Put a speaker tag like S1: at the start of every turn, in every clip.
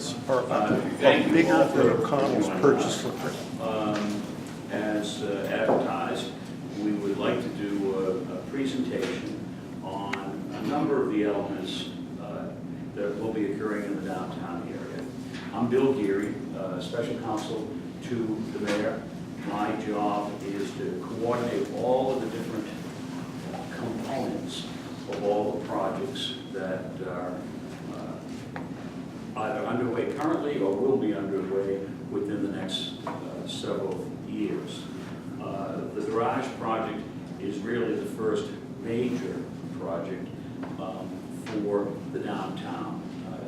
S1: It's
S2: Thank you
S1: bigger
S2: all
S1: than
S2: for
S1: O'Connell's
S2: joining
S1: purchase
S2: us.
S1: footprint.
S2: As advertised, we would like to do a presentation on a number of the elements that will be occurring in the downtown area. I'm Bill Geary, Special Counsel to the Mayor. My job is to coordinate all of the different components of all the projects that are either underway currently or will be underway within the next several years. The garage project is really the first major project for the downtown.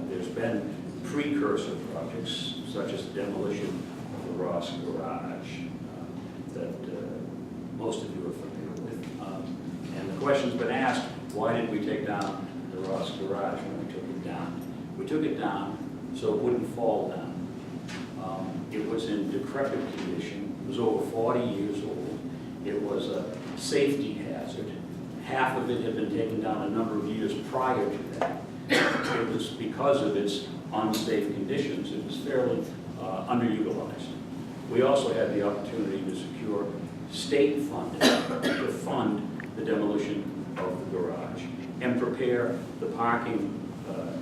S2: There's been precursor projects such as the demolition of the Ross Garage that most of you are familiar with. And the question's been asked, why did we take down the Ross Garage when we took it down? We took it down so it wouldn't fall down. It was in decrepit condition. It was over 40 years old. It was a safety hazard. Half of it had been taken down a number of years prior to that. It was because of its unsafe conditions. It was fairly underutilized. We also had the opportunity to secure state funding to fund the demolition of the garage and prepare the parking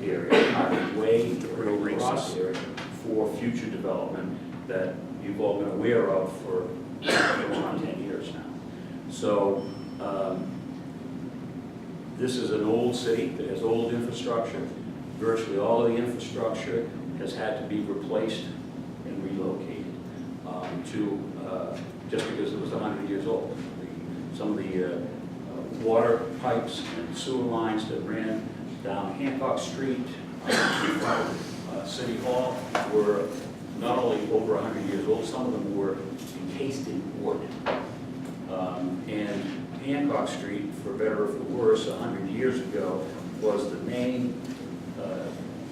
S2: area, parking way, the cross area for future development that you've all been aware of for around 10 years now. So this is an old city that has old infrastructure. Virtually all of the infrastructure has had to be replaced and relocated just because it was 100 years old. Some of the water pipes and sewer lines that ran down Hancock Street City Hall were not only over 100 years old, some of them were encased in wood. And Hancock Street, for better or for worse, 100 years ago, was the main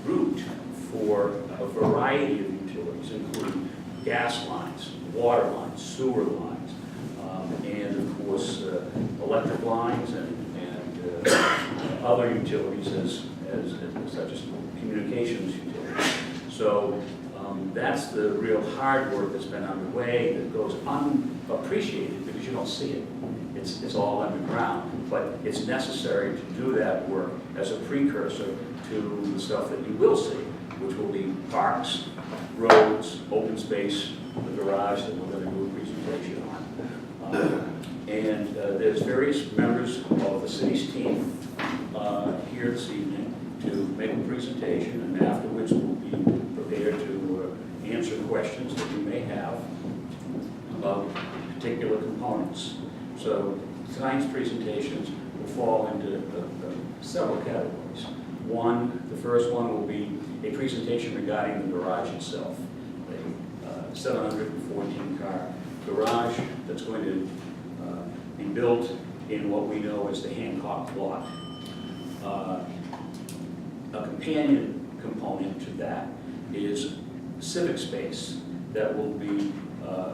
S2: route for a variety of utilities, including gas lines, water lines, sewer lines, and of course electric lines and other utilities such as communications utilities. So that's the real hard work that's been underway that goes unappreciated because you don't see it. It's all underground, but it's necessary to do that work as a precursor to the stuff that you will see, which will be parks, roads, open space, the garage that we're going to do a presentation on. And there's various members of the city's team here this evening to make a presentation, and afterwards we'll be prepared to answer questions that you may have about particular components. So tonight's presentations will fall into several categories. One, the first one will be a presentation regarding the garage itself, a 714-car garage that's going to be built in what we know as the Hancock lot. A companion component to that is civic space that will be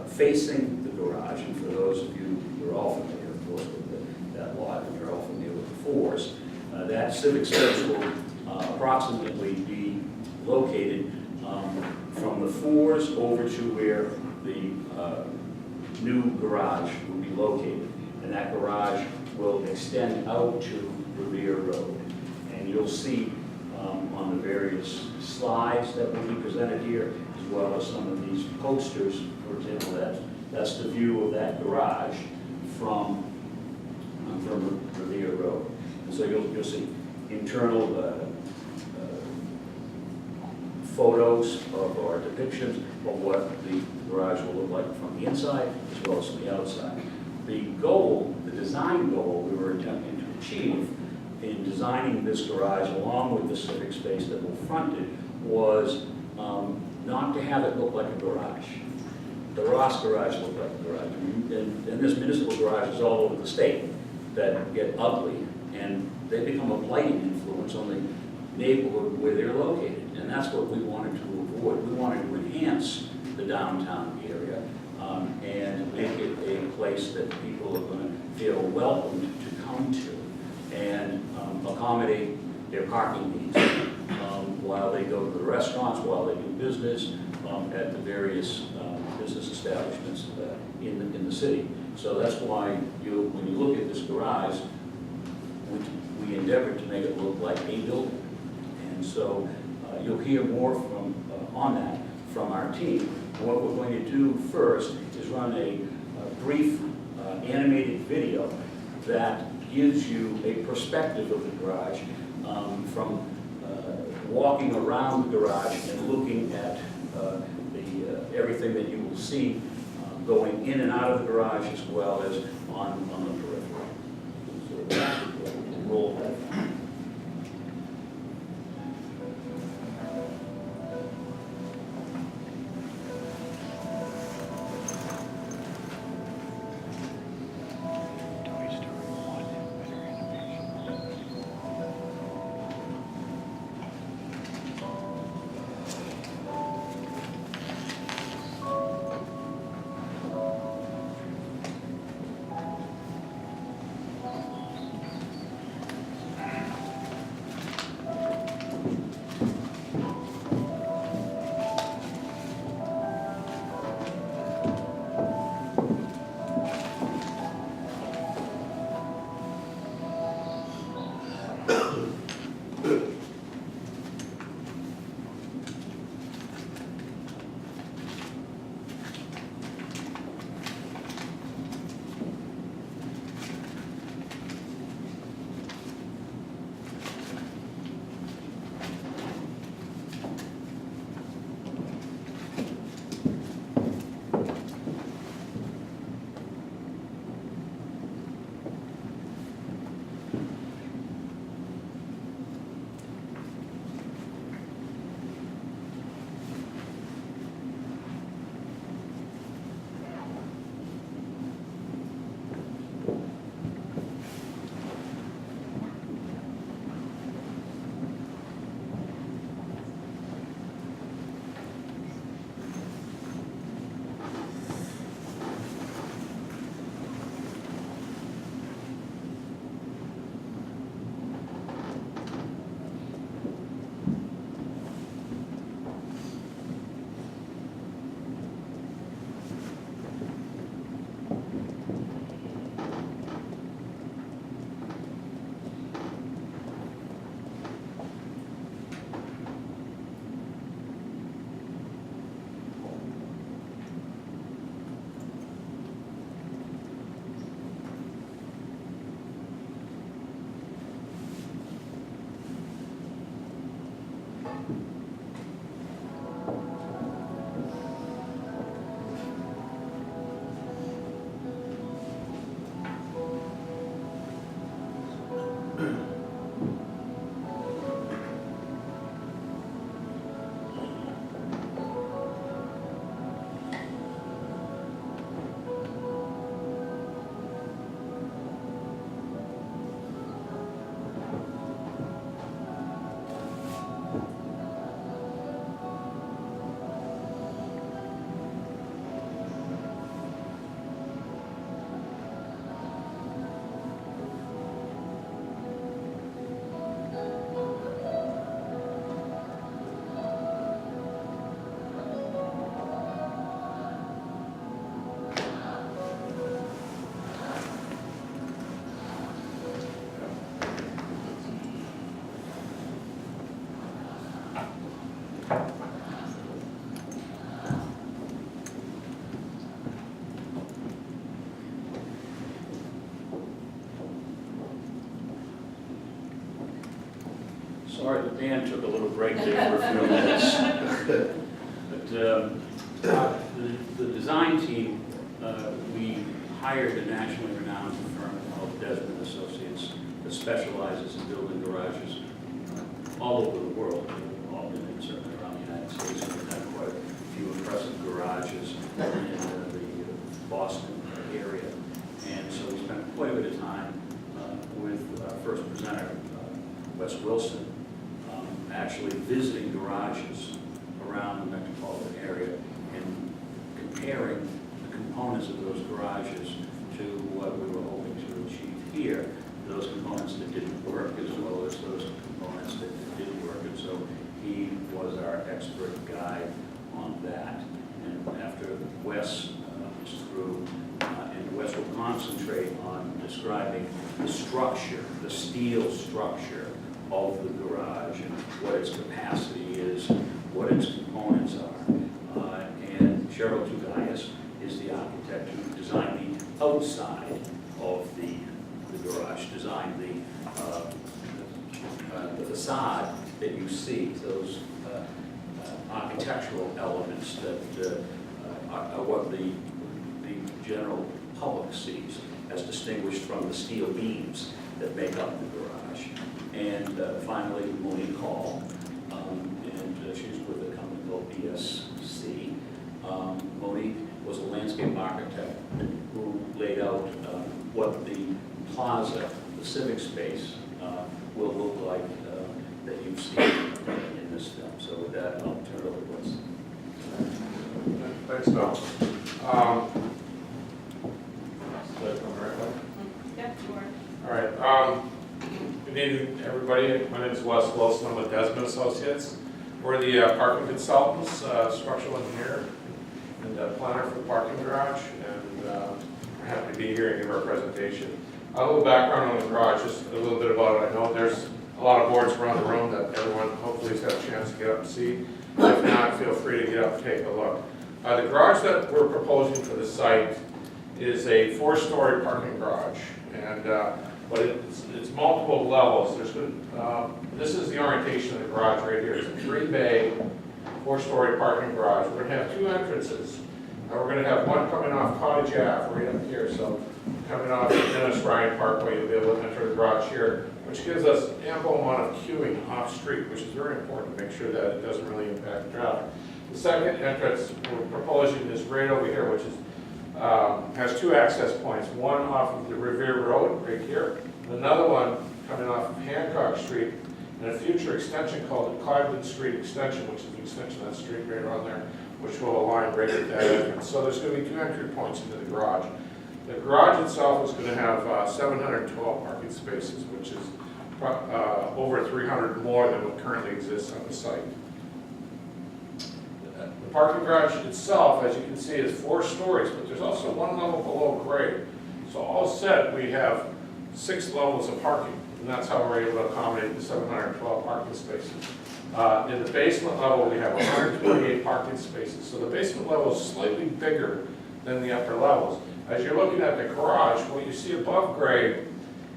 S2: facing the garage. And for those of you who are all familiar, of course, with that lot, and you're all familiar with the fours, that civic space will approximately be located from the fours over to where the new garage will be located. And that garage will extend out to Revere Road. And you'll see on the various slides that will be presented here, as well as some of these posters, for example, that's the view of that garage from Revere Road. And so you'll see internal photos or depictions of what the garage will look like from the inside as well as from the outside. The goal, the design goal we were attempting to achieve in designing this garage along with the civic space that will front it was not to have it look like a garage. The Ross Garage looked like a garage. And there's municipal garages all over the state that get ugly, and they become a blighting influence on the neighborhood where they're located. And that's what we wanted to avoid. We wanted to enhance the downtown area and make it a place that people are going to feel welcomed to come to and accommodate their parking needs. while they go to the restaurants, while they do business at the various business establishments in the city. So that's why when you look at this garage, we endeavored to make it look like a building. And so you'll hear more on that from our team. And what we're going to do first is run a brief animated video that gives you a perspective of the garage from walking around the garage and looking at everything that you will see going in and out of the garage, as well as on the periphery. So we'll roll that. Sorry, the band took a little break there for a few minutes. But the design team, we hired a nationally renowned firm called Desmond Associates that specializes in building garages all over the world, certainly around the United States. We've done quite a few impressive garages in the Boston area. And so we spent quite a bit of time with our first presenter, Wes Wilson, actually visiting garages around the metropolitan area and comparing the components of those garages to what we were hoping to achieve here, those components that didn't work as well as those components that did work. And so he was our expert guide on that. And after Wes is through, and Wes will concentrate on describing the structure, the steel structure of the garage and what its capacity is, what its components are. And Cheryl Tugayas is the architect who designed the outside of the garage, designed the facade that you see, those architectural elements that are what the general public sees, as distinguished from the steel beams that make up the garage. And finally, Monique Hall, and she's with a company called BSC. Monique was a landscape architect who laid out what the plaza, the civic space, will look like that you've seen in this film. So with that, I'll turn it over to Wes.
S1: Thanks, Bill.
S3: Yep, sure.
S1: All right. Good evening, everybody. My name is Wes Wilson. I'm with Desmond Associates. We're the parking consultants, structural engineer, and planner for the parking garage. And we're happy to be here and give our presentation. A little background on the garage, just a little bit about it. I know there's a lot of boards around the room that everyone hopefully has had a chance to get up and see. If not, feel free to get up and take a look. The garage that we're proposing for the site is a 4-story parking garage, and but it's multiple levels. This is the orientation of the garage right here. It's a 3-bay, 4-story parking garage. We're going to have 2 entrances. We're going to have one coming off Cottage Ave right up here. So coming off Dennis Ryan Parkway, you'll be able to enter the garage here, which gives us ample amount of queuing off street, which is very important to make sure that it doesn't really impact traffic. The second entrance we're proposing is right over here, which is has 2 access points, one off of the Revere Road right here, and another one coming off of Hancock Street, and a future extension called the Cliveden Street Extension, which is the extension of that street right around there, which will align right at that entrance. So there's going to be 2 entry points into the garage. The garage itself is going to have 712 parking spaces, which is over 300 more than what currently exists on the site. The parking garage itself, as you can see, is 4 stories, but there's also 1 level below grade. So all set, we have 6 levels of parking, and that's how we're able to accommodate the 712 parking spaces. In the basement level, we have 128 parking spaces. So the basement level is slightly bigger than the upper levels. As you're looking at the garage, what you see above grade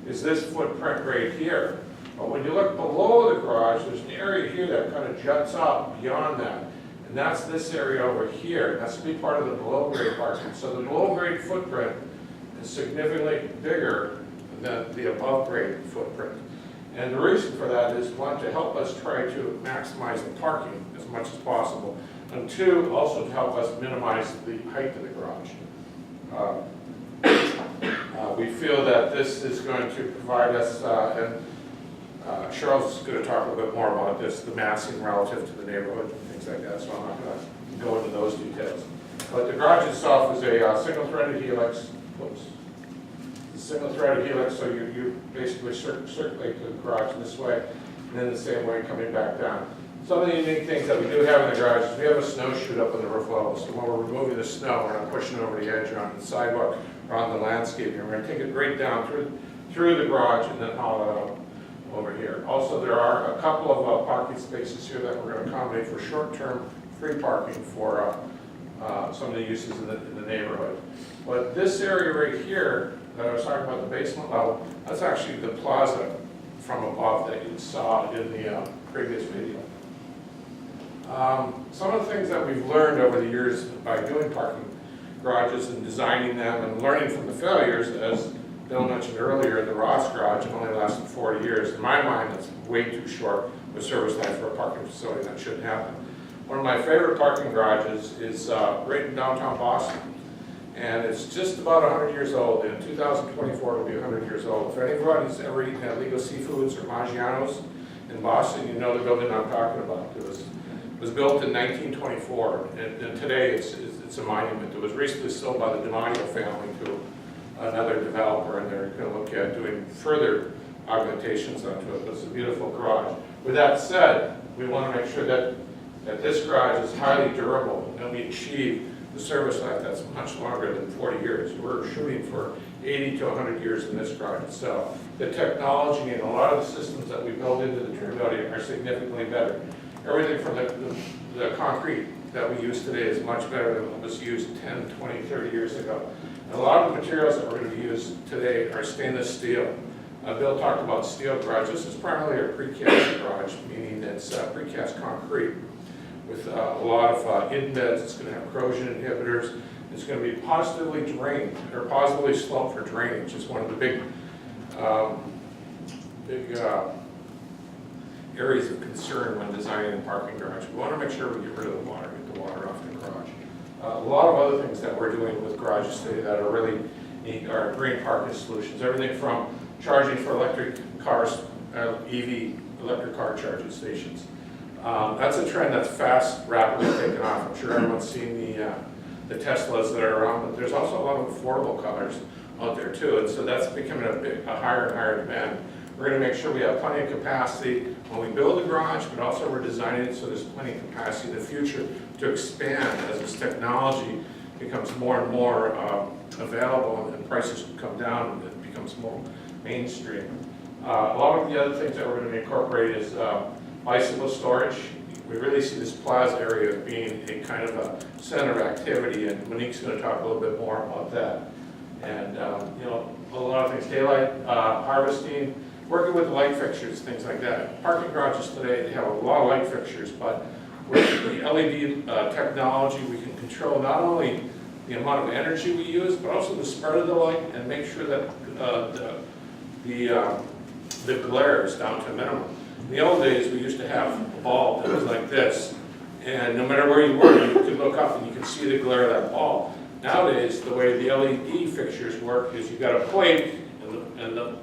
S1: is this footprint right here. But when you look below the garage, there's an area here that kind of juts out beyond that. And that's this area over here. That's to be part of the below grade parking. So the below grade footprint is significantly bigger than the above grade footprint. And the reason for that is, 1, to help us try to maximize the parking as much as possible, and 2, also to help us minimize the height of the garage. We feel that this is going to provide us, and Cheryl's going to talk a little bit more about this, the massing relative to the neighborhood and things like that, so I'm not going to go into those details. But the garage itself is a single-threaded helix. Whoops. Single-threaded helix, so you basically circulate the garage this way, and then the same way coming back down. Some of the unique things that we do have in the garage is we have a snow chute up on the roof level, so when we're removing the snow, we're not pushing over the edge or on the sidewalk or on the landscaping. We're going to take it right down through the garage and then haul it out over here. Also, there are a couple of parking spaces here that we're going to accommodate for short-term free parking for some of the uses in the neighborhood. But this area right here that I was talking about, the basement level, that's actually the plaza from above that you saw in the previous video. Some of the things that we've learned over the years by doing parking garages and designing them and learning from the failures, as Bill mentioned earlier, the Ross garage only lasted 40 years. In my mind, that's way too short with service life for a parking facility. That shouldn't happen. One of my favorite parking garages is right in downtown Boston. And it's just about 100 years old. In 2024, it'll be 100 years old. If anybody's ever eaten at Ligo Seafoods or Maggiano's in Boston, you know the building I'm talking about. It was built in 1924, and today it's a monument. It was recently sold by the DiMaggio family to another developer, and they're going to look at doing further augmentations onto it. But it's a beautiful garage. With that said, we want to make sure that that this garage is highly durable, and we achieve the service life that's much longer than 40 years. We're shooting for 80 to 100 years in this garage itself. The technology and a lot of the systems that we built into the trim building are significantly better. Everything from the concrete that we use today is much better than what was used 10, 20, 30 years ago. And a lot of the materials that we're going to use today are stainless steel. Bill talked about steel garage. This is primarily a precast garage, meaning it's precast concrete with a lot of indents. It's going to have corrosion inhibitors. It's going to be positively drained or positively sloped for drainage. It's one of the big areas of concern when designing a parking garage. We want to make sure we get rid of the water, get the water off the garage. A lot of other things that we're doing with garages today that are really neat are green parking solutions. Everything from charging for electric cars, EV, electric car charging stations. That's a trend that's fast, rapidly taking off. I'm sure everyone's seen the Teslas that are around, but there's also a lot of affordable cars out there too, and so that's becoming a higher and higher demand. We're going to make sure we have plenty of capacity when we build the garage, but also we're designing it so there's plenty of capacity in the future to expand as this technology becomes more and more available and prices come down and it becomes more mainstream. A lot of the other things that we're going to incorporate is bicycle storage. We really see this plaza area as being a kind of a center of activity, and Monique's going to talk a little bit more about that. And you know, a lot of things, daylight harvesting, working with light fixtures, things like that. Parking garages today, they have a lot of light fixtures, but with the LED technology, we can control not only the amount of energy we use, but also the spread of the light and make sure that the glare is down to a minimum. In the old days, we used to have a bulb that was like this, and no matter where you were, you could look up and you could see the glare of that bulb. Nowadays, the way the LED fixtures work is you've got a plate, and the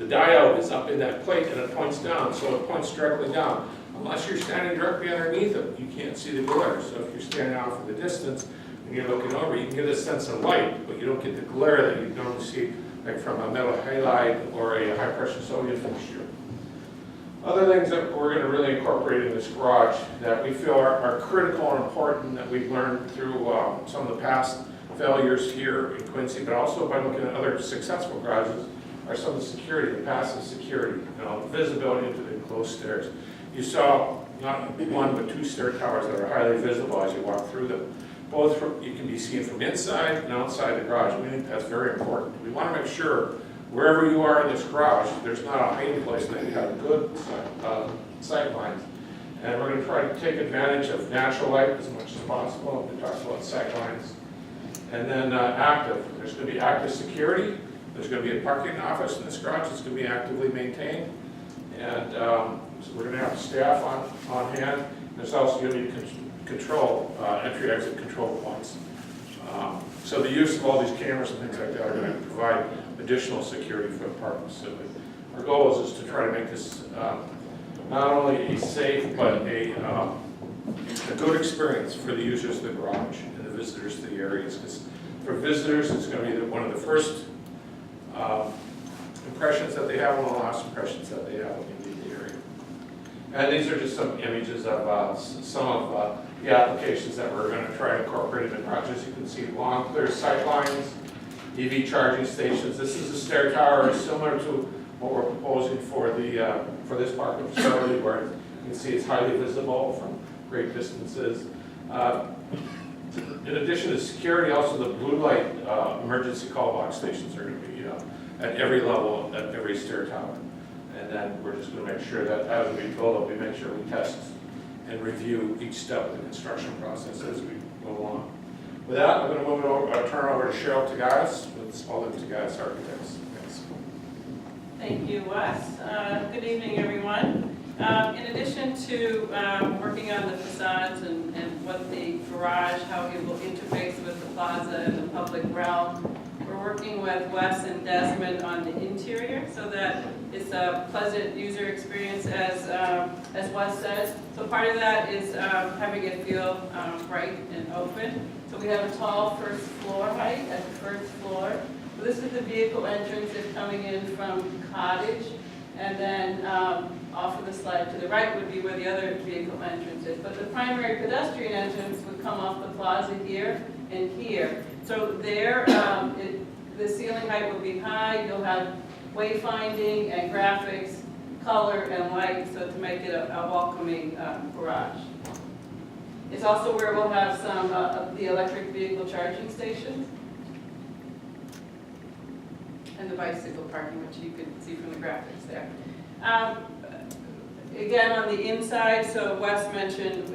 S1: diode is up in that plate, and it points down, so it points directly down. Unless you're standing directly underneath it, you can't see the glare. So if you're standing off in the distance and you're looking over, you can get a sense of light, but you don't get the glare that you normally see like from a metal halide or a high-pressure sodium fixture. Other things that we're going to really incorporate in this garage that we feel are critical and important that we've learned through some of the past failures here in Quincy, but also by looking at other successful garages, are some of the security, the passive security, visibility into the enclosed stairs. You saw not one but two stair towers that are highly visible as you walk through them. Both you can be seen from inside and outside the garage. We think that's very important. We want to make sure wherever you are in this garage, there's not a hiding place, that you have good sight lines. And we're going to try to take advantage of natural light as much as possible. We talked about sight lines. And then active. There's going to be active security. There's going to be a parking office in this garage that's going to be actively maintained. And so we're going to have staff on hand. There's also going to be control, entry-exit control points. So the use of all these cameras and things like that are going to provide additional security for the parking facility. Our goal is to try to make this not only a safe, but a good experience for the users of the garage and the visitors to the areas. Because for visitors, it's going to be one of the first impressions that they have, one of the last impressions that they have when you leave the area. And these are just some images of some of the applications that we're going to try to incorporate in the garages. You can see long, clear sight lines, EV charging stations. This is a stair tower similar to what we're proposing for the for this parking facility, where you can see it's highly visible from great distances. In addition to security, also the blue light emergency call box stations are going to be at every level, at every stair tower. And then we're just going to make sure that as we build up, we make sure we test and review each step of the construction process as we go along. With that, I'm going to move it over, turn it over to Cheryl Tagadas with Spalding Tagadas Architects. Thanks.
S3: Thank you, Wes. Good evening, everyone. In addition to working on the facades and what the garage, how it will interface with the plaza and the public realm, we're working with Wes and Desmond on the interior so that it's a pleasant user experience, as Wes says. So part of that is having it feel bright and open. So we have a tall first floor height at the first floor. So this is the vehicle entrance if coming in from Cottage. And then off of the slide to the right would be where the other vehicle entrance is. But the primary pedestrian entrance would come off the plaza here and here. So there, the ceiling height will be high. You'll have wayfinding and graphics, color and light, so to make it a welcoming garage. It's also where we'll have some of the electric vehicle charging stations and the bicycle parking, which you can see from the graphics there. Again, on the inside, so Wes mentioned,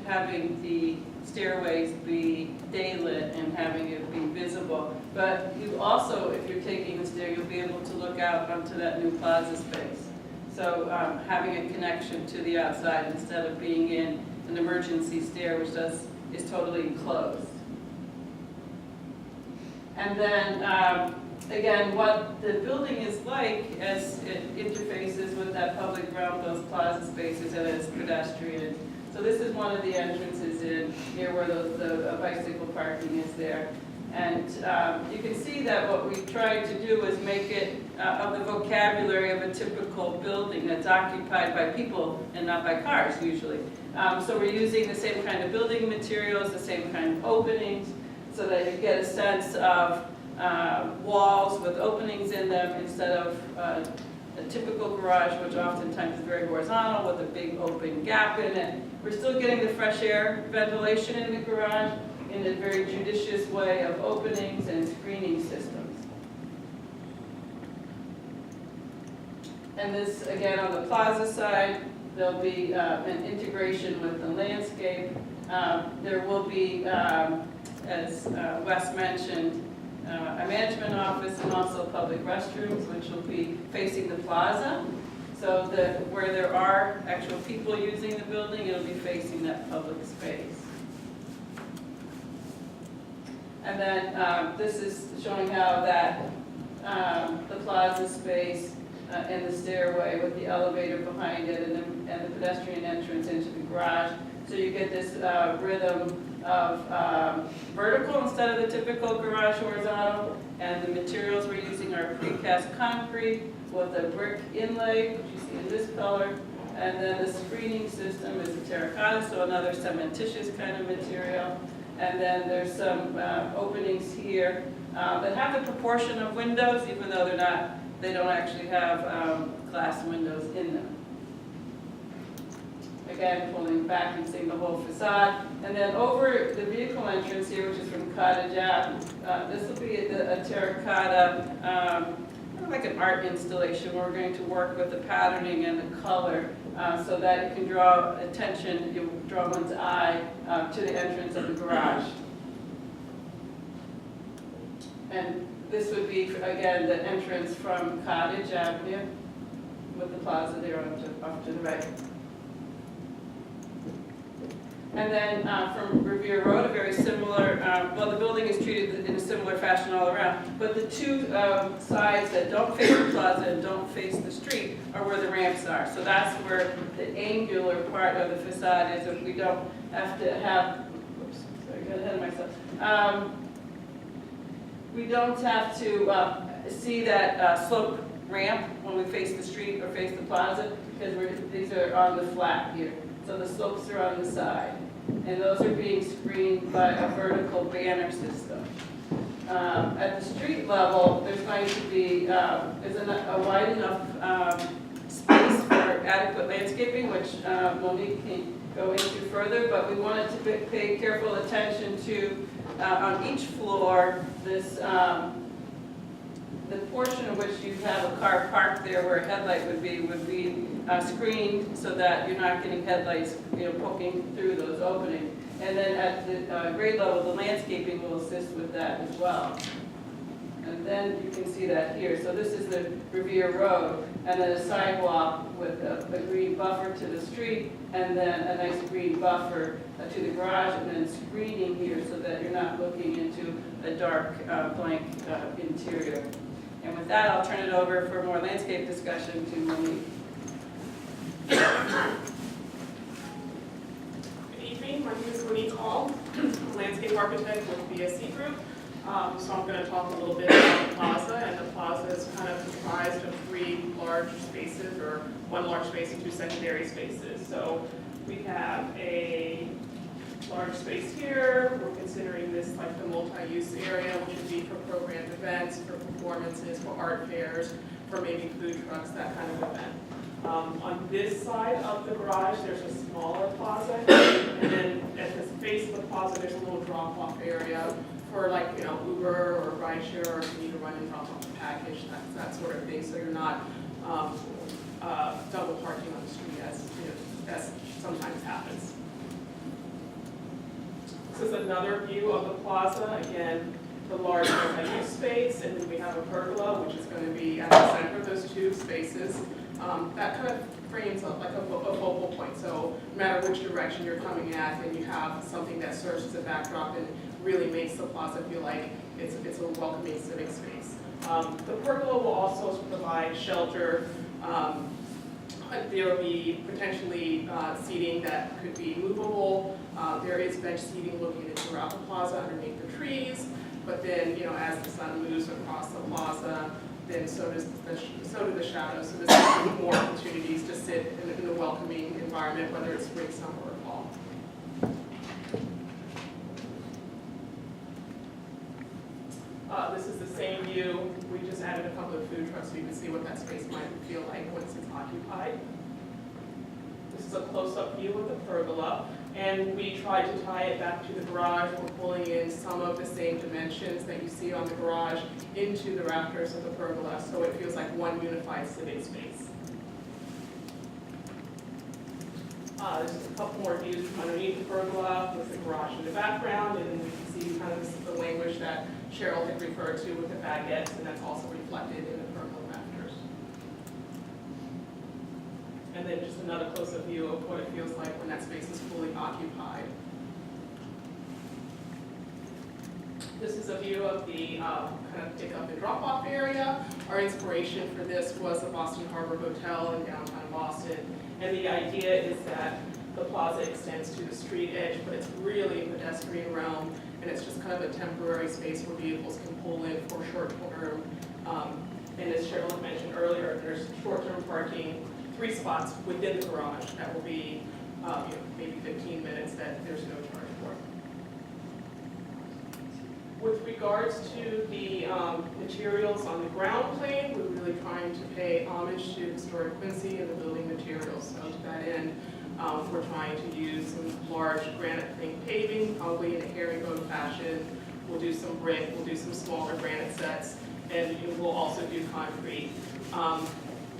S3: having the stairways be daylit and having it be visible. But you also, if you're taking the stair, you'll be able to look out onto that new plaza space. So having a connection to the outside instead of being in an emergency stair, which is totally enclosed. And then, again, what the building is like as it interfaces with that public realm, those plaza spaces, and as pedestrian. So this is one of the entrances in here where the bicycle parking is there. And you can see that what we tried to do is make it of the vocabulary of a typical building that's occupied by people and not by cars usually. So we're using the same kind of building materials, the same kind of openings, so that you get a sense of walls with openings in them instead of a typical garage, which oftentimes is very horizontal with a big open gap in it. We're still getting the fresh air ventilation in the garage in a very judicious way of openings and screening systems. And this, again, on the plaza side, there'll be an integration with the landscape. There will be, as Wes mentioned, a management office and also public restrooms, which will be facing the plaza. So that where there are actual people using the building, it'll be facing that public space. And then this is showing how that the plaza space and the stairway with the elevator behind it and the pedestrian entrance into the garage. So you get this rhythm of vertical instead of the typical garage horizontal. And the materials we're using are precast concrete with a brick inlay, which you see in this color. And then the screening system is a terracotta, so another cementitious kind of material. And then there's some openings here that have the proportion of windows, even though they don't actually have glass windows in them. Again, pulling back and seeing the whole facade. And then over the vehicle entrance here, which is from Cottage Ave, this will be a terracotta, kind of like an art installation. We're going to work with the patterning and the color so that you can draw attention, you draw one's eye to the entrance of the garage. And this would be, again, the entrance from Cottage Avenue with the plaza there off to the right. And then from Revere Road, a very similar, well, the building is treated in a similar fashion all around, but the two sides that don't face the plaza and don't face the street are where the ramps are. So that's where the angular part of the facade is, if we don't have to have, oops, sorry, I got ahead of myself. We don't have to see that slope ramp when we face the street or face the plaza, because these are on the flat here. So the slopes are on the side, and those are being screened by a vertical banner system. At the street level, there's going to be there's a wide enough space for adequate landscaping, which Monique can go into further, but we wanted to pay careful attention to, on each floor, this the portion of which you have a car parked there where a headlight would be screened so that you're not getting headlights poking through those openings. And then at the grade level, the landscaping will assist with that as well. And then you can see that here. So this is the Revere Road, and then a sidewalk with a green buffer to the street, and then a nice green buffer to the garage, and then screening here so that you're not looking into a dark blank interior. And with that, I'll turn it over for more landscape discussion to Monique.
S4: Good evening, my name is Monique Hall. I'm a landscape architect with BSC Group. So I'm going to talk a little bit about the plaza, and the plaza is kind of comprised of 3 large spaces, or 1 large space and 2 secondary spaces. So we have a large space here. We're considering this like the multi-use area, which would be for programmed events, for performances, for art fairs, for maybe food trucks, that kind of event. On this side of the garage, there's a smaller plaza, and then at the face of the plaza, there's a little drop-off area for like, you know, Uber or rideshare, or if you need to run and drop off a package, that sort of thing, so you're not double parking on the street as, you know, as sometimes happens. This is another view of the plaza, again, the large multi-use space, and then we have a pergola, which is going to be at the center of those 2 spaces. That kind of frames up like a focal point, so no matter which direction you're coming at, then you have something that serves as a backdrop and really makes the plaza feel like it's a welcoming civic space. The pergola will also provide shelter. There will be potentially seating that could be movable. There is bench seating located throughout the plaza underneath the trees, but then, you know, as the sun moves across the plaza, then so do the shadows. So there's more opportunities to sit in a welcoming environment, whether it's spring, summer, or fall. This is the same view. We just added a couple of food trucks so you can see what that space might feel like once it's occupied. This is a close-up view of the pergola, and we tried to tie it back to the garage. We're pulling in some of the same dimensions that you see on the garage into the rafters of the pergola, so it feels like one unified civic space. There's just a couple more views from underneath the pergola with the garage in the background, and then we can see kind of the language that Cheryl had referred to with the baguettes, and that's also reflected in the pergola rafters. And then just another close-up view of what it feels like when that space is fully occupied. This is a view of the kind of pick-up and drop-off area. Our inspiration for this was the Boston Harbor Hotel in downtown Boston. And the idea is that the plaza extends to the street edge, but it's really a pedestrian realm, and it's just kind of a temporary space where vehicles can pull in for short-term. And as Cheryl had mentioned earlier, there's short-term parking, 3 spots within the garage that will be you know, maybe 15 minutes that there's no charge for. With regards to the materials on the ground plane, we're really trying to pay homage to historic Quincy and the building materials. So to that end, we're trying to use some large granite plank paving, probably in a herringbone fashion. We'll do some brick, we'll do some smaller granite sets, and we'll also do concrete.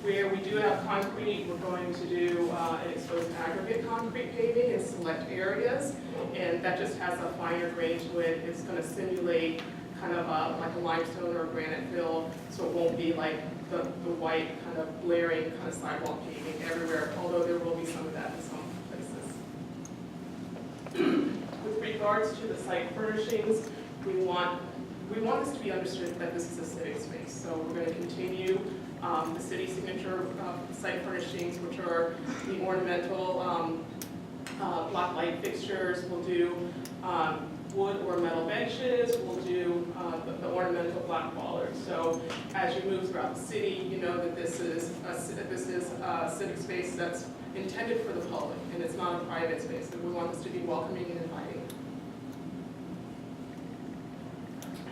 S4: Where we do have concrete, we're going to do an exposed aggregate concrete paving in select areas, and that just has a finer grain to it. It's going to simulate kind of like a limestone or a granite fill, so it won't be like the white kind of blaring kind of sidewalk paving everywhere, although there will be some of that in some places. With regards to the site furnishings, we want this to be understood that this is a civic space, so we're going to continue the city signature site furnishings, which are the ornamental black light fixtures. We'll do wood or metal benches. We'll do the ornamental black bollards. So as you move throughout the city, you know that this is a civic space that's intended for the public, and it's not a private space. And we want this to be welcoming and inviting.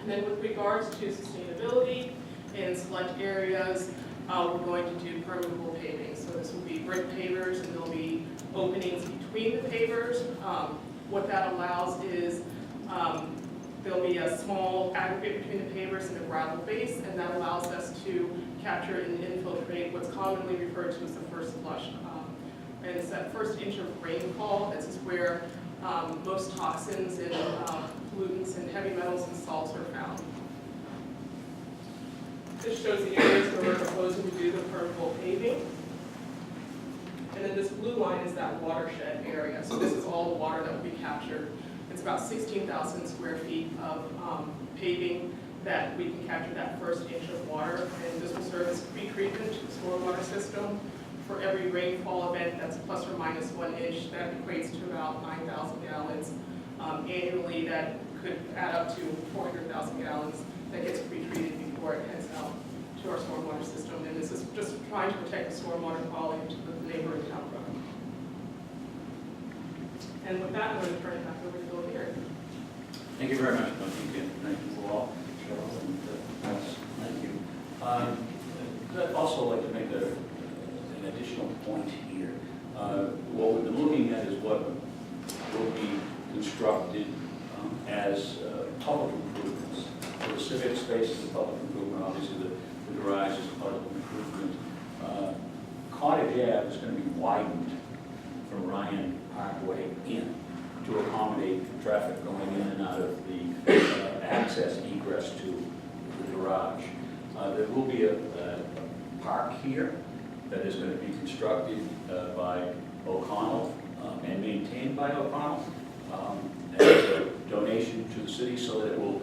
S4: And then with regards to sustainability, in select areas, we're going to do permeable paving. So this will be brick pavers, and there'll be openings between the pavers. What that allows is there'll be a small aggregate between the pavers and a gravel base, and that allows us to capture and infiltrate what's commonly referred to as the first flush. And it's that first inch of rainfall. This is where most toxins and pollutants and heavy metals and salts are found. This shows the areas where we're proposing to do the permeable paving. And then this blue line is that watershed area. So this is all the water that will be captured. It's about 16,000 square feet of paving that we can capture that first inch of water. And this will serve as pre-treatment to the stormwater system. For every rainfall event that's plus or minus 1 inch, that equates to about 9,000 gallons. Annually, that could add up to 400,000 gallons that gets pre-treated before it heads out to our stormwater system. And this is just trying to protect the stormwater quality to the neighboring town front. And with that, I'm going to turn it back over to Bill here.
S2: Thank you very much. Thank you for all. Cheryl, and, thank you. I'd also like to make an additional point here. What we've been looking at is what will be constructed as public improvements. So the civic space is a public improvement, obviously the garage is a public improvement. Cottage Ave is going to be widened from Ryan Parkway in to accommodate traffic going in and out of the access egress to the garage. There will be a park here that is going to be constructed by O'Connell and maintained by O'Connell as a donation to the city so that it will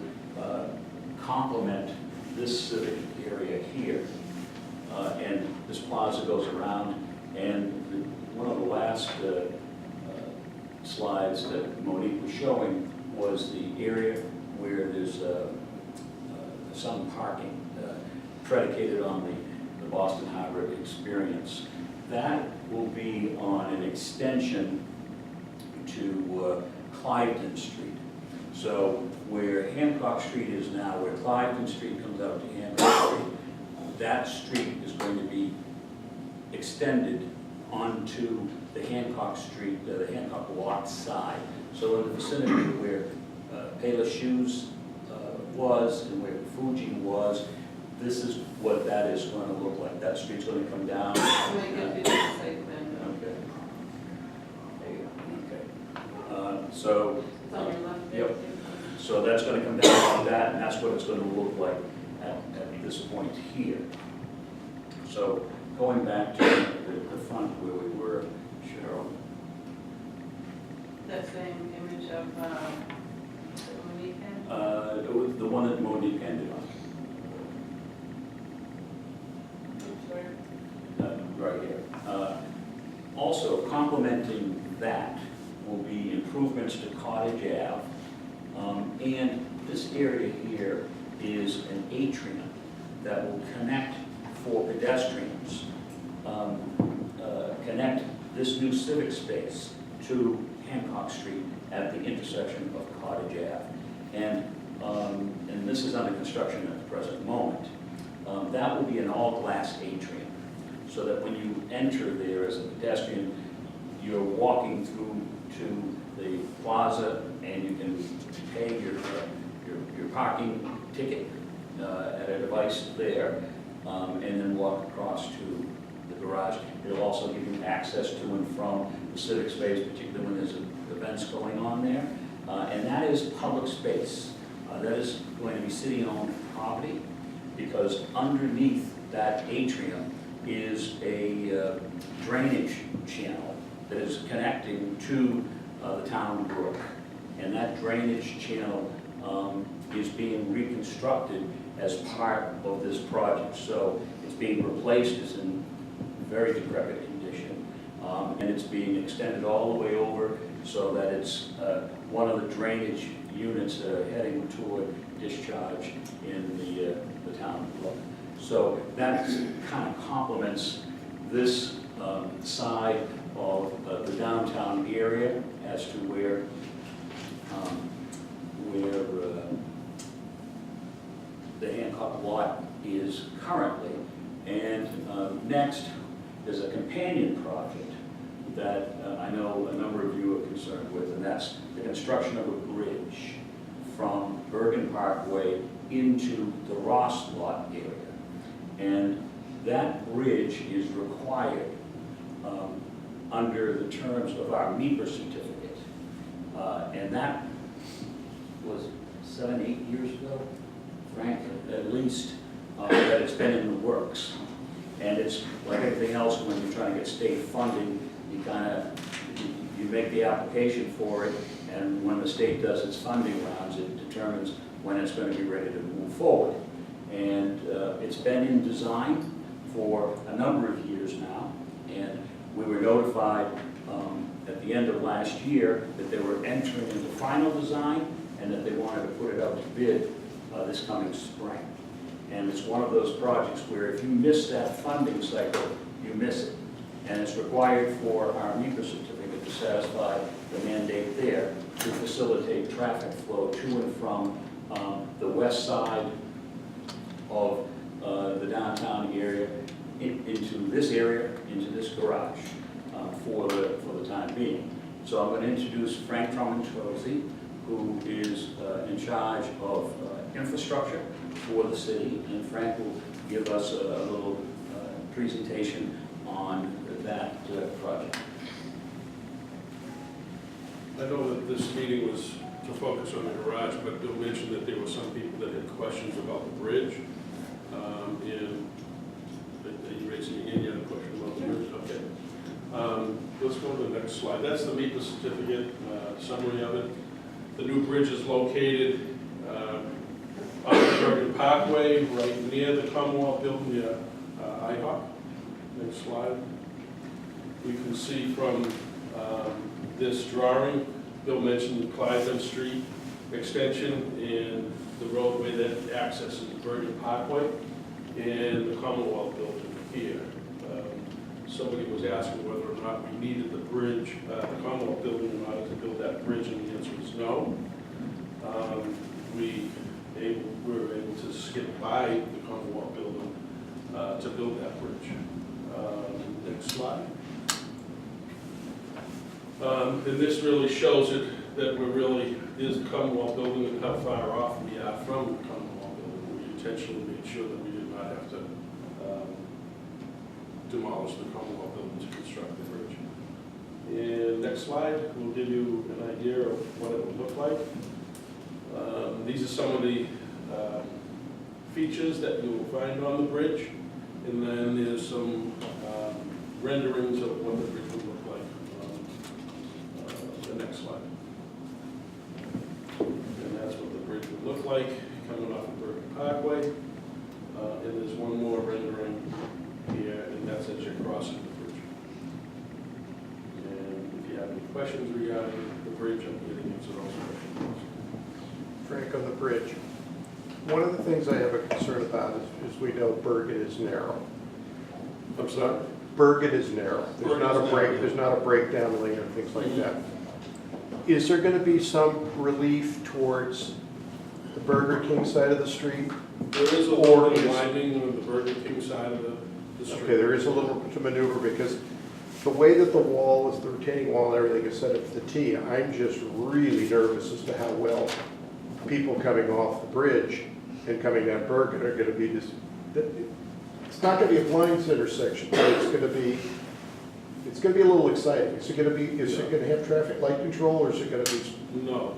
S2: complement this civic area here. And this plaza goes around, and one of the last slides that Monique was showing was the area where there's some parking predicated on the Boston Harbor experience. That will be on an extension to Cliveden Street. So where Hancock Street is now, where Cliveden Street comes out to Hancock Street, that street is going to be extended onto the Hancock Street, the Hancock Walk side. So in the vicinity where Payless Shoes was and where Fuji was, this is what that is going to look like. That street's going to come down.
S3: Make it do the site plan.
S2: Okay. There you go. Okay. So.
S3: It's on your left.
S2: Yep. So that's going to come down on that, and that's what it's going to look like at this point here. So going back to the front where we were, Cheryl.
S3: That same image of Monique had?
S2: The one that Monique ended on. Right here. Also, complementing that will be improvements to Cottage Ave. And this area here is an atrium that will connect for pedestrians, connect this new civic space to Hancock Street at the intersection of Cottage Ave. And this is under construction at the present moment. That will be an all-glass atrium, so that when you enter there as a pedestrian, you're walking through to the plaza and you can pay your parking ticket at a device there, and then walk across to the garage. It'll also give you access to and from the civic space, particularly when there's events going on there. And that is public space. That is going to be city-owned property, because underneath that atrium is a drainage channel that is connecting to the town brook. And that drainage channel is being reconstructed as part of this project. So it's being replaced, it's in very decrepit condition, and it's being extended all the way over so that it's one of the drainage units that are heading toward discharge in the town brook. So that kind of complements this side of the downtown area as to where the Hancock lot is currently. And next is a companion project that I know a number of you are concerned with, and that's the construction of a bridge from Bergen Parkway into the Ross lot area. And that bridge is required under the terms of our MEPR certificate. And that was 7, 8 years ago, Frank, at least, that it's been in the works. And it's like everything else, when you're trying to get state funding, you make the application for it, and when the state does its funding rounds, it determines when it's going to be ready to move forward. And it's been in design for a number of years now, and we were notified at the end of last year that they were entering into final design, and that they wanted to put it out to bid this coming spring. And it's one of those projects where if you miss that funding cycle, you miss it. And it's required for our NEPA certificate to satisfy the mandate there to facilitate traffic flow to and from the west side of the downtown area into this area, into this garage for the time being. So I'm going to introduce Frank Drummond-Trozzi, who is in charge of infrastructure for the city, and Frank will give us a little presentation on that project.
S5: I know that this meeting was to focus on the garage, but Bill mentioned that there were some people that had questions about the bridge. And are you raising your hand? You had a question about the bridge? Okay. Let's go to the next slide. That's the NEPA certificate, summary of it. The new bridge is located on the Bergen Parkway, right near the Commonwealth Building near Hancock. Next slide. We can see from this drawing, Bill mentioned the Clyden Street extension and the roadway that accesses the Bergen Parkway and the Commonwealth Building here. Somebody was asking whether or not we needed the bridge, the Commonwealth Building, in order to build that bridge, and the answer is no. We were able to skip by the Commonwealth Building to build that bridge. Next slide. And this really shows it that we're really, is the Commonwealth Building and how far off we are from the Commonwealth Building. We intentionally made sure that we did not have to demolish the Commonwealth Building to construct the bridge. And next slide will give you an idea of what it would look like. These are some of the features that you will find on the bridge. And then there's some renderings of what the bridge would look like. The next slide. And that's what the bridge would look like coming off of Bergen Parkway. And there's one more rendering here, and that's as you're crossing the bridge. And if you have any questions regarding the bridge, I'm going to answer those questions.
S6: Frank, on the bridge, one of the things I have a concern about is we know Bergen is narrow.
S5: I'm sorry?
S6: Bergen is narrow.
S5: Bergen is narrow.
S6: There's not a breakdown lane or things like that. Is there going to be some relief towards the Burger King side of the street?
S5: There is a little bit of widening on the Burger King side of the street.
S6: Okay, there is a little to maneuver because the way that the wall is, the retaining wall and everything is set up to the T, I'm just really nervous as to how well people coming off the bridge and coming down Bergen are going to be this. It's not going to be a blind intersection, but it's going to be a little exciting. Is it going to be? Is it going to have traffic light control, or is it going to be?
S5: No.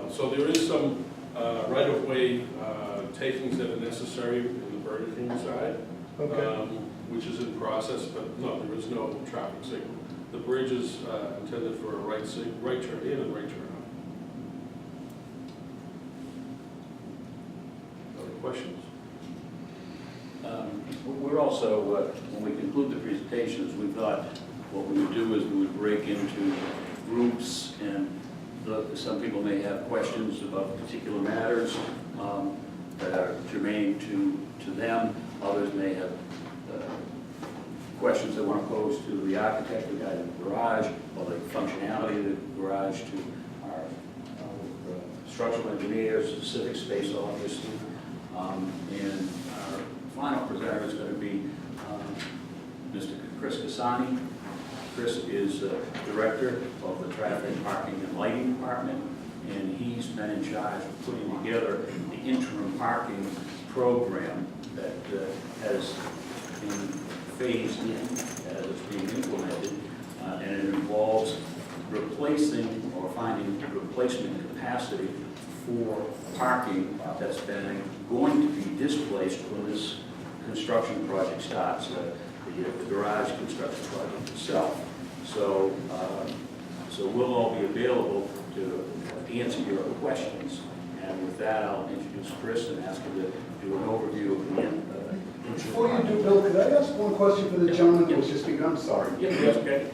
S5: So there is some right-of-way takings that are necessary in the Burger King side,
S6: Okay.
S5: which is in process, but no, there is no traffic signal. The bridge is intended for a right turn in and right turn out. Other questions?
S2: We're also, when we conclude the presentations, we thought what we would do is we would break into groups, and some people may have questions about particular matters that are germane to them. Others may have questions they want to pose to the architect regarding the garage, or the functionality of the garage, to our structural engineers, specific space, obviously. And our final presenter is going to be Mr. Chris Cassani. Chris is Director of the Traffic, Parking, and Lighting Department, and he's been in charge of putting together the interim parking program that has been phased in as it's being implemented, and it involves replacing or finding replacement capacity for parking that's been going to be displaced when this construction project starts, the garage construction project itself. So, so we'll all be available to answer your questions. And with that, I'll introduce Chris and ask him to do an overview of the
S7: Before you do, Bill, could I ask one question for the gentleman who was just speaking? I'm sorry.
S2: Yeah, yes, okay.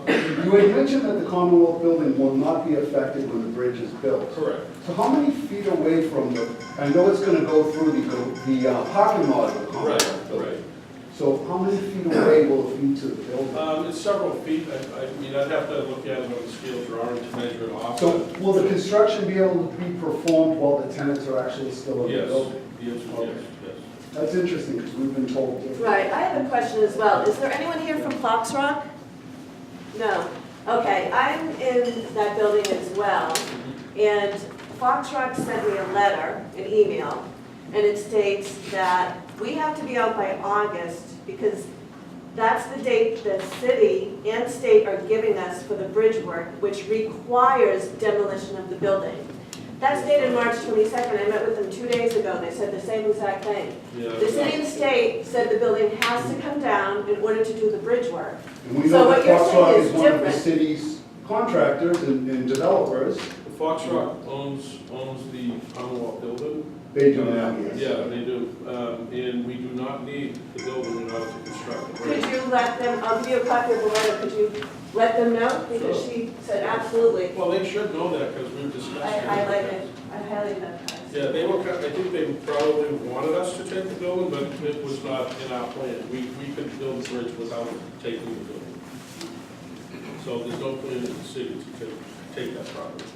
S7: You had mentioned that the Commonwealth Building will not be affected when the bridge is built.
S5: Correct.
S7: So how many feet away from the, I know it's gonna go through the parking lot of the Commonwealth Building.
S5: Right.
S7: So how many feet away will it be to the building?
S5: It's several feet. I mean, I'd have to look at it on the scale drawing to measure it off.
S7: So will the construction be able to be performed while the tenants are actually still in the
S5: Yes,
S7: building?
S5: the answer is yes, yes.
S7: That's interesting, because we've been told different.
S8: Right, I have a question as well. Is there anyone here from Fox Rock? No. Okay, I'm in that building as well, and Fox Rock sent me a letter, an email, and it states that we have to be out by August because that's the date the city and state are giving us for the bridge work, which requires demolition of the building. That's dated March 22nd. I met with them 2 days ago. They said the same exact thing.
S5: Yeah.
S8: The city and state said the building has to come down in order to do the bridge work.
S7: And we
S8: So
S7: know
S8: what
S7: that
S8: you're
S7: Fox
S8: saying
S7: Rock
S8: is
S7: is one of the
S8: different.
S7: city's contractors and developers.
S5: Fox Rock owns the Commonwealth building.
S7: They do now, yes.
S5: Yeah, they do. And we do not need the building in order to construct the bridge.
S8: Could you let them, I'll give you a copy of the letter, could you let them know? Because she said absolutely.
S5: Well, they should know that because we've discussed it.
S8: I like it. I highly baptized.
S5: Yeah, they were, I think they probably wanted us to take the building, but it was not in our plan. We could build the bridge without taking the building. So there's no plan in the city to take that property.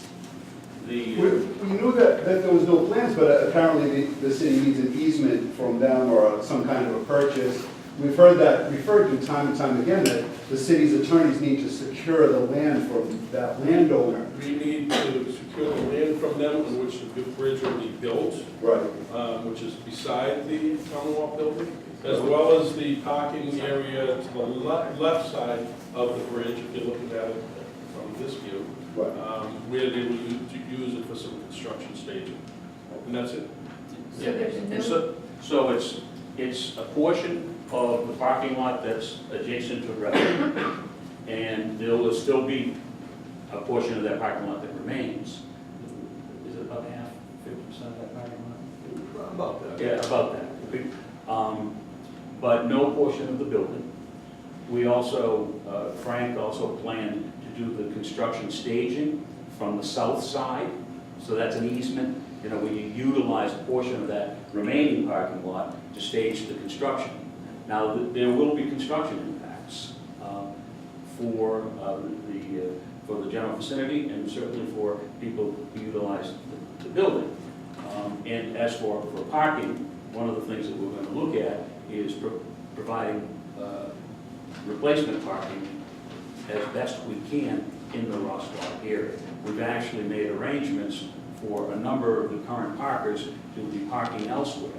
S7: We knew that there was no plans, but apparently the city needs an easement from them or some kind of a purchase. We've heard that referred to time and time again, that the city's attorneys need to secure the land from that landowner.
S5: We need to secure the land from them on which the bridge will be built,
S7: Right.
S5: which is beside the Commonwealth building, as well as the parking area to the left side of the bridge, if you're looking at it from this view,
S7: Right.
S5: where they will use it for some construction staging. And that's it.
S2: Yeah, and so it's a portion of the parking lot that's adjacent to the restaurant, and there will still be a portion of that parking lot that remains. Is it about half, 50% of that parking lot?
S5: About that.
S2: Yeah, about that. But no portion of the building. We also, Frank also planned to do the construction staging from the south side, so that's an easement. You know, we utilize a portion of that remaining parking lot to stage the construction. Now, there will be construction impacts for the general vicinity and certainly for people who utilize the building. And as for parking, one of the things that we're going to look at is providing replacement parking as best we can in the Ross Lot area. We've actually made arrangements for a number of the current parkers to be parking elsewhere.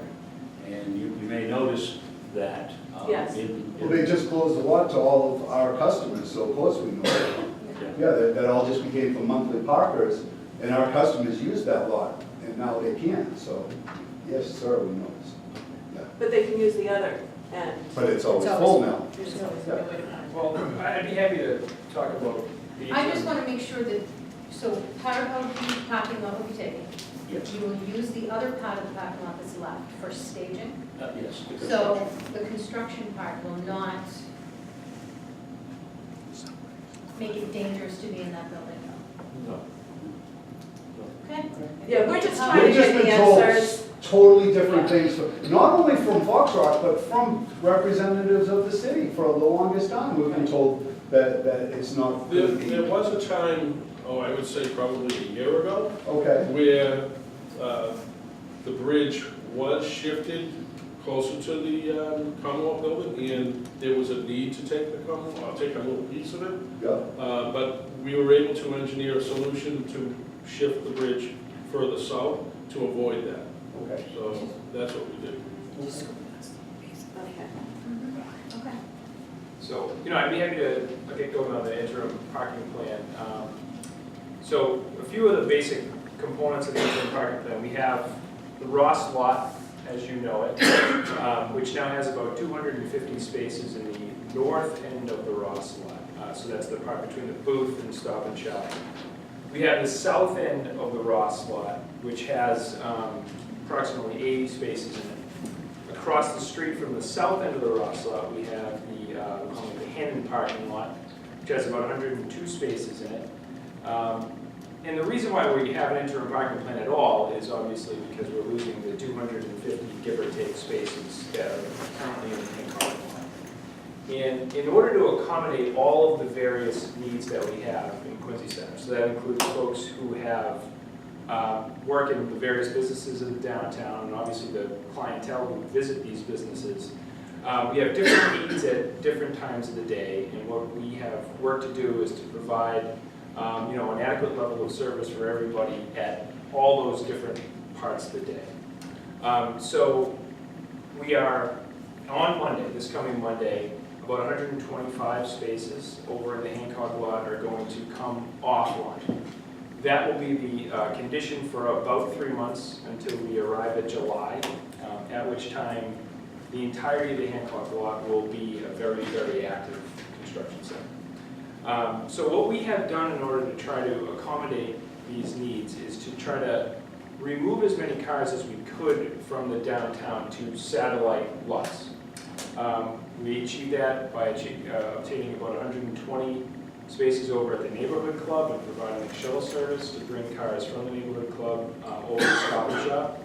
S2: And you may notice that
S8: Yes.
S7: Well, they just closed the lot to all of our customers, so of course we know that. Yeah, that all just became for monthly parkers, and our customers use that lot, and now they can't, so, yes, sir, we know this. Yeah.
S8: But they can use the other end.
S7: But it's always full now.
S8: There's always no way to find it.
S9: Well, I'd be happy to talk about these.
S10: I just want to make sure that, so part of the parking lot will be taken.
S2: Yes.
S10: You will use the other part of the parking lot that's left for staging.
S2: Yes.
S10: So the construction part will not make it dangerous to be in that building.
S2: No.
S10: Okay?
S8: Yeah, we're just trying
S7: We've
S8: to
S7: just
S8: get the
S7: been told
S8: answers.
S7: totally different things, not only from Fox Rock, but from representatives of the city for the longest time. We've been told that it's not.
S5: There was a time, I would say probably a year ago,
S7: Okay,
S5: where the bridge was shifted closer to the Commonwealth building, and there was a need to take the Commonwealth, take a little piece of it.
S7: yeah.
S5: But we were able to engineer a solution to shift the bridge further south to avoid that.
S7: Okay.
S5: So that's what we did.
S8: Okay.
S10: Okay.
S9: So, I'd be happy to get going on the interim parking plan. So a few of the basic components of the interim parking plan. We have the Ross lot, as you know it, which now has about 250 spaces in the north end of the Ross lot. So that's the part between the booth and Stop and Shop. We have the south end of the Ross lot, which has approximately 80 spaces in it. Across the street from the south end of the Ross lot, we have we call it the Hennon parking lot, which has about 102 spaces in it. And the reason why we have an interim parking plan at all is obviously because we're losing the 250, give or take, spaces that are currently in the Hancock lot. And in order to accommodate all of the various needs that we have in Quincy Center, so that includes folks who have work in the various businesses in the downtown, and obviously the clientele who visit these businesses, we have different needs at different times of the day, and what we have work to do is to provide an adequate level of service for everybody at all those different parts of the day. So we are on Monday, this coming Monday, about 125 spaces over in the Hancock lot are going to come offline. That will be the condition for about 3 months until we arrive at July, at which time the entirety of the Hancock lot will be a very, very active construction site. So what we have done in order to try to accommodate these needs is to try to remove as many cars as we could from the downtown to satellite lots. We achieved that by obtaining about 120 spaces over at the neighborhood club and providing a shuttle service to bring cars from the neighborhood club over to Stop and Shop.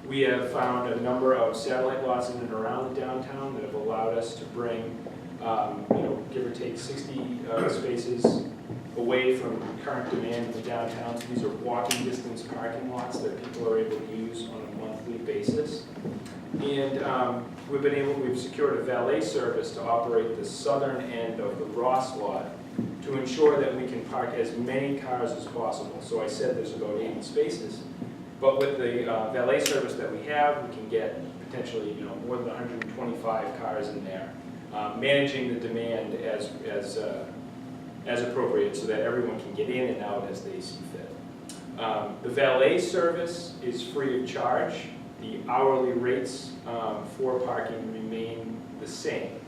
S9: We have found a number of satellite lots in and around the downtown that have allowed us to bring, give or take 60 spaces away from current demand in the downtown. So these are walking distance parking lots that people are able to use on a monthly basis. And we've secured a valet service to operate the southern end of the Ross lot to ensure that we can park as many cars as possible. So I said there's about 80 spaces, but with the valet service that we have, we can get potentially more than 125 cars in there, managing the demand as appropriate so that everyone can get in and out as they see fit. The valet service is free of charge. The hourly rates for parking remain the same.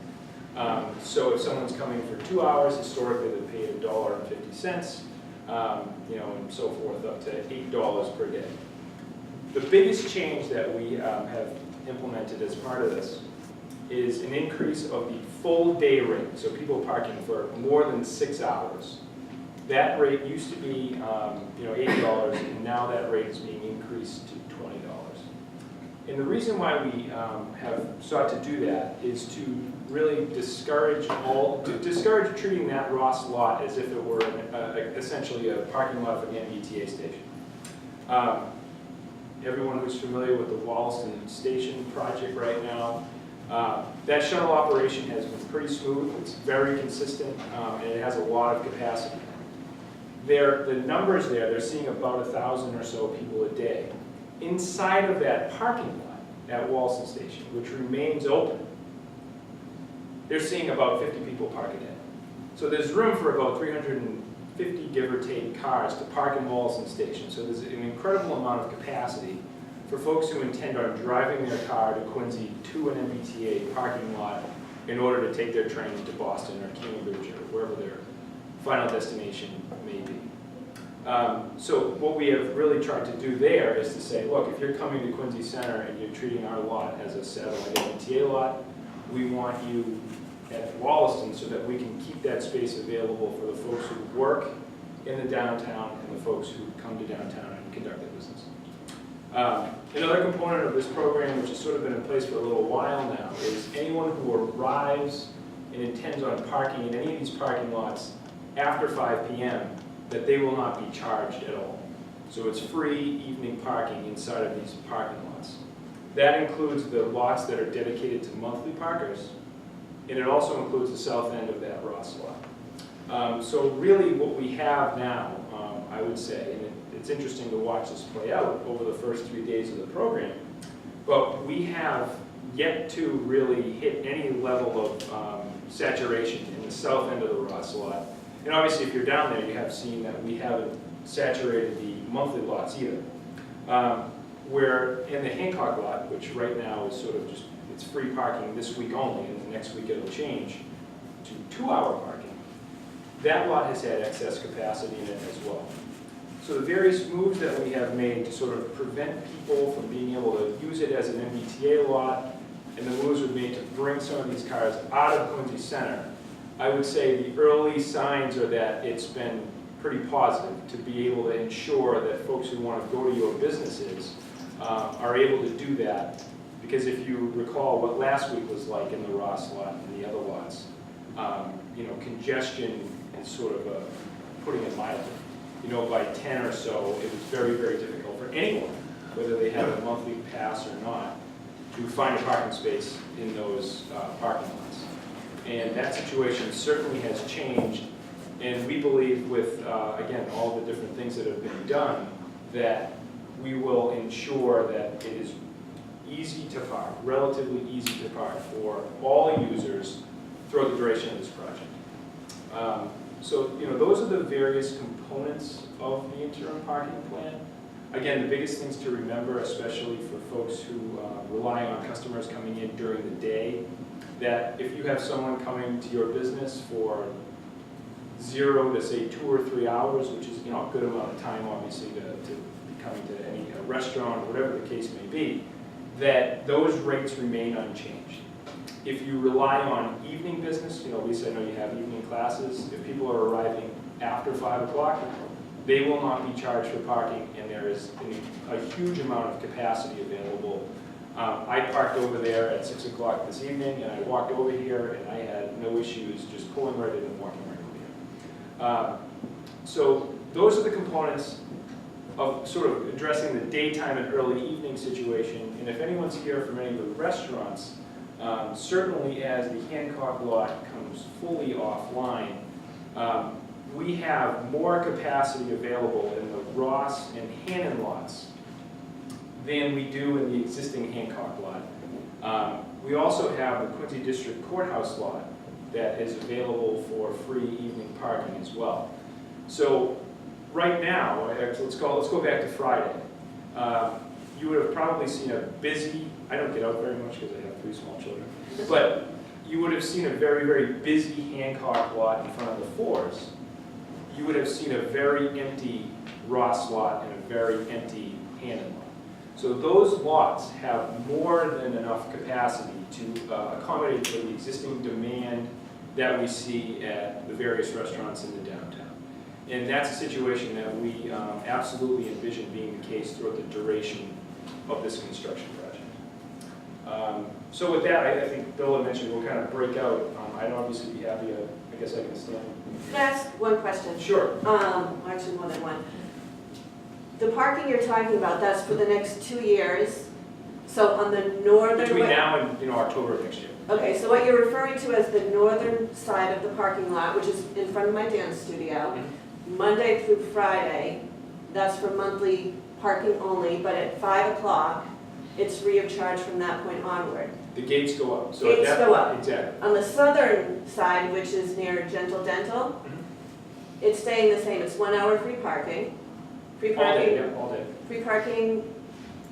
S9: So if someone's coming for 2 hours, historically they paid $1.50, and so forth, up to $8 per day. The biggest change that we have implemented as part of this is an increase of the full day rate. So people parking for more than 6 hours. That rate used to be $80, and now that rate is being increased to $20. And the reason why we have sought to do that is to really discourage treating that Ross lot as if it were essentially a parking lot for the MBTA station. Everyone who's familiar with the Wollaston Station project right now, that shuttle operation has been pretty smooth. It's very consistent, and it has a lot of capacity. The numbers there, they're seeing about 1,000 or so people a day. Inside of that parking lot at Wollaston Station, which remains open, they're seeing about 50 people park a day. So there's room for about 350, give or take, cars to park in Wollaston Station. So there's an incredible amount of capacity for folks who intend on driving their car to Quincy to an MBTA parking lot in order to take their train to Boston or Cambridge or wherever their final destination may be. So what we have really tried to do there is to say, look, if you're coming to Quincy Center and you're treating our lot as a satellite MBTA lot, we want you at Wollaston so that we can keep that space available for the folks who work in the downtown and the folks who come to downtown and conduct their business. Another component of this program, which has sort of been in place for a little while now, is anyone who arrives and intends on parking in any of these parking lots after 5 p.m., that they will not be charged at all. So it's free evening parking inside of these parking lots. That includes the lots that are dedicated to monthly parkers, and it also includes the south end of that Ross lot. So really what we have now, I would say, and it's interesting to watch this play out over the first 3 days of the program, but we have yet to really hit any level of saturation in the south end of the Ross lot. And obviously, if you're down there, you have seen that we haven't saturated the monthly lots either. Where in the Hancock lot, which right now is sort of just, it's free parking this week only, and the next week it'll change to 2-hour parking, that lot has had excess capacity in it as well. So the various moves that we have made to sort of prevent people from being able to use it as an MBTA lot, and the moves we've made to bring some of these cars out of Quincy Center, I would say the early signs are that it's been pretty positive to be able to ensure that folks who want to go to your businesses are able to do that. Because if you recall what last week was like in the Ross lot and the other lots, congestion is sort of putting it mildly. By 10 or so, it was very, very difficult for anyone, whether they have a monthly pass or not, to find a parking space in those parking lots. And that situation certainly has changed, and we believe with, again, all the different things that have been done, that we will ensure that it is easy to park, relatively easy to park for all users throughout the duration of this project. So, those are the various components of the interim parking plan. Again, the biggest things to remember, especially for folks who rely on customers coming in during the day, that if you have someone coming to your business for 0 to say 2 or 3 hours, which is a good amount of time, obviously, to be coming to any restaurant or whatever the case may be, that those rates remain unchanged. If you rely on evening business, Lisa, I know you have evening classes. If people are arriving after 5 o'clock, they will not be charged for parking, and there is a huge amount of capacity available. I parked over there at 6 o'clock this evening, and I walked over here, and I had no issues just pulling right in and walking right over here. So those are the components of sort of addressing the daytime and early evening situation. And if anyone's here from any of the restaurants, certainly as the Hancock lot comes fully offline, we have more capacity available in the Ross and Hannon lots than we do in the existing Hancock lot. We also have the Quincy District Courthouse lot that is available for free evening parking as well. So right now, let's go back to Friday. You would have probably seen a busy, I don't get out very much because I have 3 small children, but you would have seen a very, very busy Hancock lot in front of the Fours. You would have seen a very empty Ross lot and a very empty Hannon lot. So those lots have more than enough capacity to accommodate for the existing demand that we see at the various restaurants in the downtown. And that's a situation that we absolutely envision being the case throughout the duration of this construction project. So with that, I think Bill had mentioned we'll kind of break out. I'd obviously be happy to, I guess I can stand.
S8: Can I ask one question?
S9: Sure.
S8: Actually, more than one. The parking you're talking about, that's for the next 2 years? So on the northern...
S9: Between now and October of next year.
S8: Okay, so what you're referring to as the northern side of the parking lot, which is in front of my dance studio, Monday through Friday, that's for monthly parking only, but at 5 o'clock, it's free of charge from that point onward.
S9: The gates go up. So
S8: Gates go up.
S9: Exactly.
S8: On the southern side, which is near Gentle Dental, it's staying the same. It's 1 hour free parking. Free
S9: All
S8: parking.
S9: day, yeah, all day.
S8: Free parking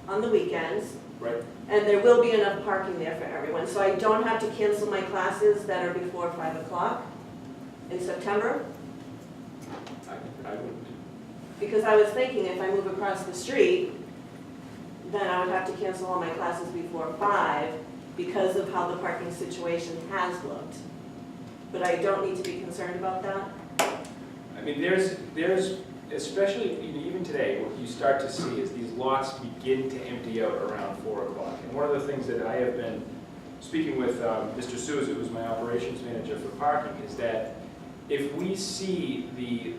S8: on the weekends.
S9: Right.
S8: And there will be enough parking there for everyone. So I don't have to cancel my classes that are before 5 o'clock in September.
S9: I wouldn't.
S8: Because I was thinking if I move across the street, then I would have to cancel all my classes before 5 because of how the parking situation has looked. But I don't need to be concerned about that?
S9: I mean, there's especially even today, what you start to see is these lots begin to empty out around 4 o'clock. And one of the things that I have been speaking with Mr. Souza, who's my operations manager for parking, is that if we see the,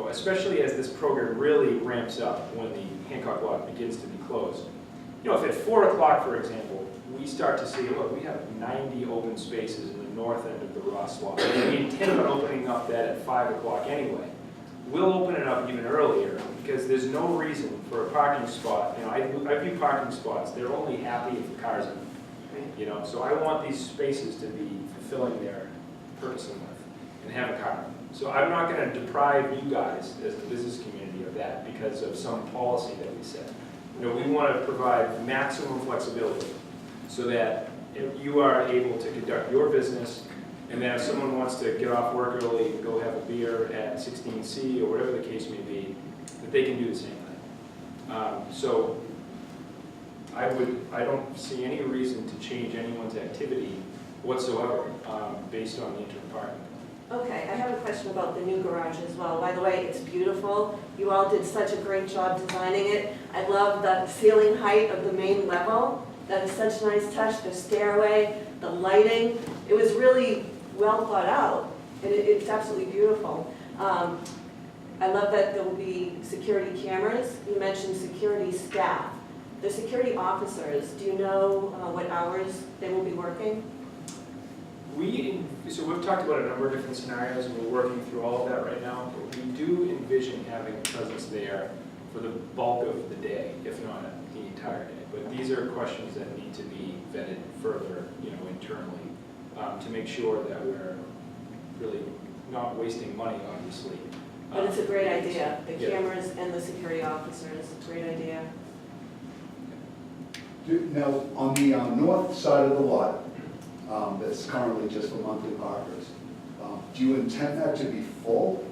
S9: especially as this program really ramps up when the Hancock lot begins to be closed, if at 4 o'clock, for example, we start to see, look, we have 90 open spaces in the north end of the Ross lot. And we intend on opening up that at 5 o'clock anyway. We'll open it up even earlier because there's no reason for a parking spot. I view parking spots, they're only happy if the car's in. So I want these spaces to be fulfilling their purpose in life and have a car. So I'm not going to deprive you guys as the business community of that because of some policy that we set. We want to provide maximum flexibility so that if you are able to conduct your business, and then if someone wants to get off work early and go have a beer at 16C or whatever the case may be, that they can do the same thing. So I don't see any reason to change anyone's activity whatsoever, based on the interim parking.
S8: Okay, I have a question about the new garage as well. By the way, it's beautiful. You all did such a great job designing it. I love the ceiling height of the main level. That is such a nice touch, the stairway, the lighting. It was really well thought out, and it's absolutely beautiful. I love that there will be security cameras. You mentioned security staff. The security officers, do you know what hours they will be working?
S9: So we've talked about a number of different scenarios, and we're working through all of that right now, but we do envision having a presence there for the bulk of the day, if not the entire day. But these are questions that need to be vetted further, internally, to make sure that we're really not wasting money, obviously.
S8: But it's a great idea, the
S9: Yeah.
S8: cameras and the security officers, great idea.
S7: Now, on the north side of the lot, that's currently just for monthly parkers, do you intend that to be full?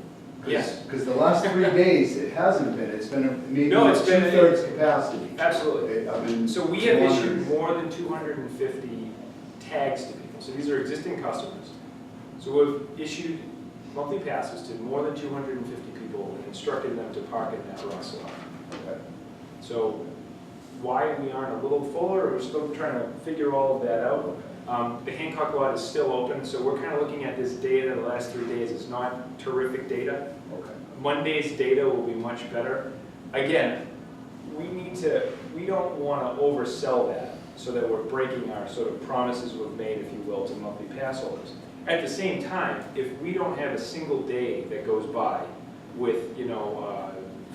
S9: Yes.
S7: Because the last 3 days, it hasn't been, it's been maybe
S9: No, it's been-
S7: 2/3 capacity.
S9: Absolutely.
S7: I mean,
S9: So we have issued
S7: wondering-
S9: more than 250 tags to people. So these are existing customers. So we've issued monthly passes to more than 250 people and instructed them to park in that Ross lot.
S7: Okay.
S9: So why we aren't a little fuller, we're still trying to figure all of that out. The Hancock lot is still open, so we're kind of looking at this data, the last 3 days, it's not terrific data.
S7: Okay.
S9: Monday's data will be much better. Again, we don't want to oversell that so that we're breaking our sort of promises we've made, if you will, to monthly pass holders. At the same time, if we don't have a single day that goes by with,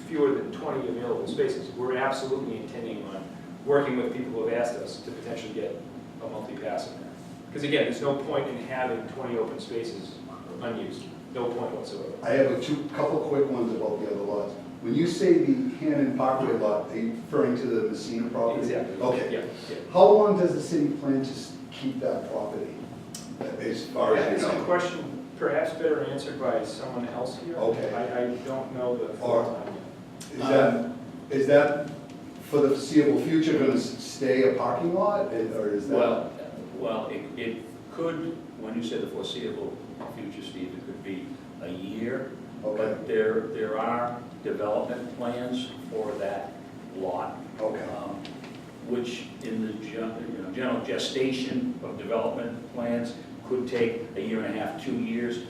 S9: fewer than 20 available spaces, we're absolutely intending on working with people who have asked us to potentially get a monthly pass in there. Because again, there's no point in having 20 open spaces unused, no point whatsoever.
S7: I have a couple quick ones about the other lots. When you say the Hannon Parkway lot, are you referring to the Messina property?
S9: Exactly.
S7: Okay.
S9: Yeah.
S7: How long does the city plan to keep that property, as far as
S9: That's
S7: you
S9: a
S7: know?
S9: question perhaps better answered by someone else here.
S7: Okay.
S9: I don't know the full time.
S7: Is that for the foreseeable future going to stay a parking lot, or is that?
S2: Well, it could, when you say the foreseeable future, Steve, it could be a year.
S7: Okay,
S2: But there are development plans for that lot,
S7: okay,
S2: which in the general gestation of development plans could take a year and a half, 2 years.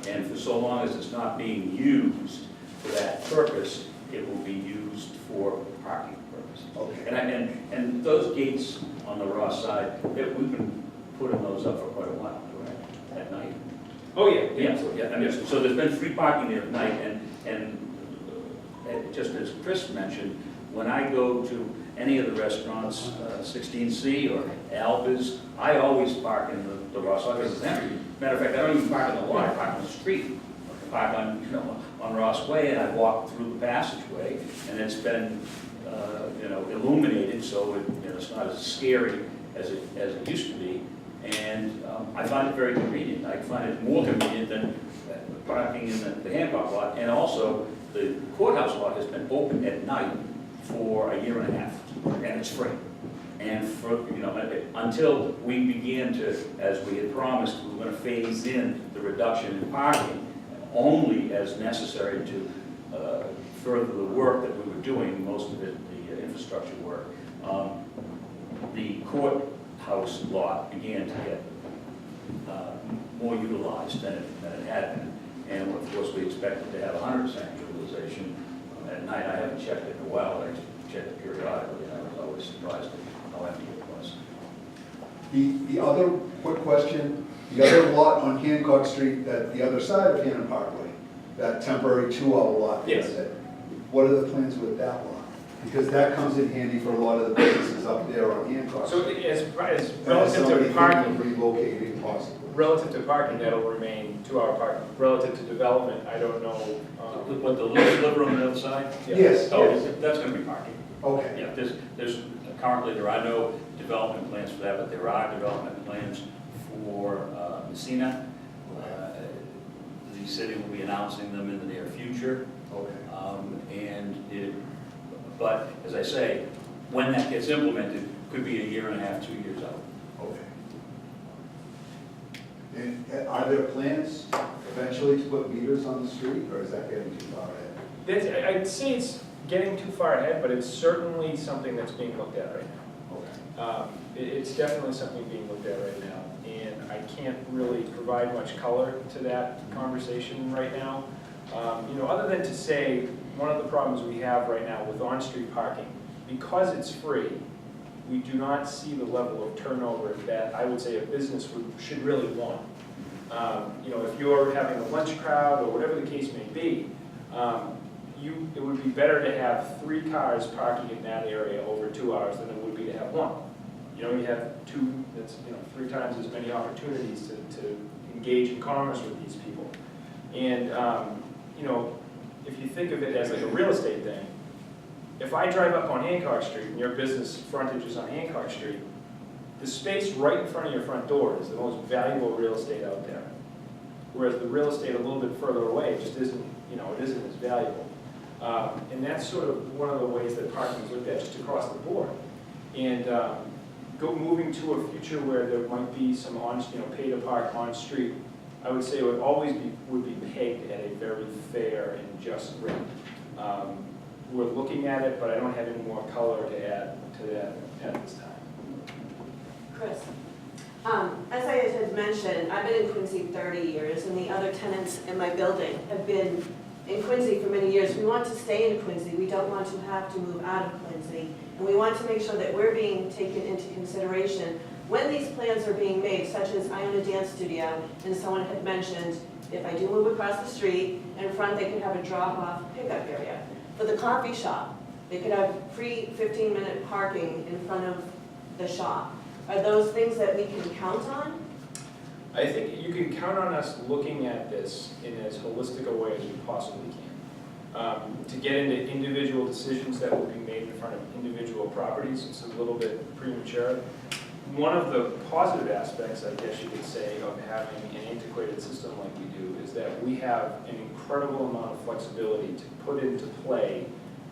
S2: And for so long as it's not being used for that purpose, it will be used for parking purposes.
S7: okay.
S2: And those gates on the Ross side, we've been putting those up for quite a while, correct, at night?
S9: Oh, yeah,
S2: Yeah, I mean, so there's been free parking there at night, and just as Chris mentioned, when I go to any of the restaurants, 16C or Alba's, I always park in the Ross lot because it's empty. Matter of fact, I don't even park in the lot, I park on the street. I park on Ross Way, and I walk through the passageway, and it's been, illuminated, so it's not as scary as it used to be. And I find it very convenient. I find it more convenient than parking in the Hancock lot. And also, the courthouse lot has been open at night for a year and a half, and it's free. And until we began to, as we had promised, we were going to phase in the reduction in parking only as necessary to further the work that we were doing, most of it the infrastructure work. The courthouse lot began to get more utilized than it had been. And of course, we expected to have 100% utilization at night. I haven't checked it in a while. I checked it periodically, and I was always surprised at how empty it was.
S7: The other quick question, the other lot on Hancock Street, that the other side of Hannon Parkway, that temporary 2-hour lot.
S9: Yes.
S7: What are the plans with that lot? Because that comes in handy for a lot of the businesses up there on Hancock.
S9: So
S7: Street.
S9: as
S7: And
S9: relative
S7: somebody
S9: to parking,
S7: thinking of relocating possibly.
S9: relative to parking, that'll remain 2-hour parking. Relative to development, I don't know.
S2: What, the little sliver on the other side?
S7: Yes,
S2: Oh,
S7: yes,
S2: that's going to be parking.
S7: okay.
S2: Yeah, currently there are no development plans for that, but there are development plans for Messina. The city will be announcing them in the near future.
S7: Okay.
S2: But as I say, when that gets implemented, could be a year and a half, 2 years out.
S7: Okay. And are there plans eventually to put meters on the street, or is that getting too far ahead?
S9: I'd say it's getting too far ahead, but it's certainly something that's being looked at right now.
S7: Okay.
S9: It's definitely something being looked at right now, and I can't really provide much color to that conversation right now. Other than to say, one of the problems we have right now with on-street parking, because it's free, we do not see the level of turnover that I would say a business should really want. If you're having a lunch crowd or whatever the case may be, it would be better to have 3 cars parking in that area over 2 hours than it would be to have 1. You have 2, that's 3 times as many opportunities to engage in commerce with these people. And if you think of it as like a real estate thing, if I drive up on Hancock Street and your business frontage is on Hancock Street, the space right in front of your front door is the most valuable real estate out there. Whereas the real estate a little bit further away just isn't, it isn't as valuable. And that's sort of one of the ways that parking is looked at just across the board. And moving to a future where there might be some pay to park on street, I would say it would always be pegged at a very fair and just rate. We're looking at it, but I don't have any more color to add to that at this time.
S8: Chris, as I had mentioned, I've been in Quincy 30 years, and the other tenants in my building have been in Quincy for many years. We want to stay in Quincy. We don't want to have to move out of Quincy. And we want to make sure that we're being taken into consideration when these plans are being made, such as I own a dance studio, and someone had mentioned, if I do move across the street, in front they could have a drop-off pickup area. For the coffee shop, they could have free 15-minute parking in front of the shop. Are those things that we can count on?
S9: I think you can count on us looking at this in as holistic a way as we possibly can. To get into individual decisions that will be made in front of individual properties, it's a little bit premature. One of the positive aspects, I guess you could say, of having an integrated system like we do is that we have an incredible amount of flexibility to put into play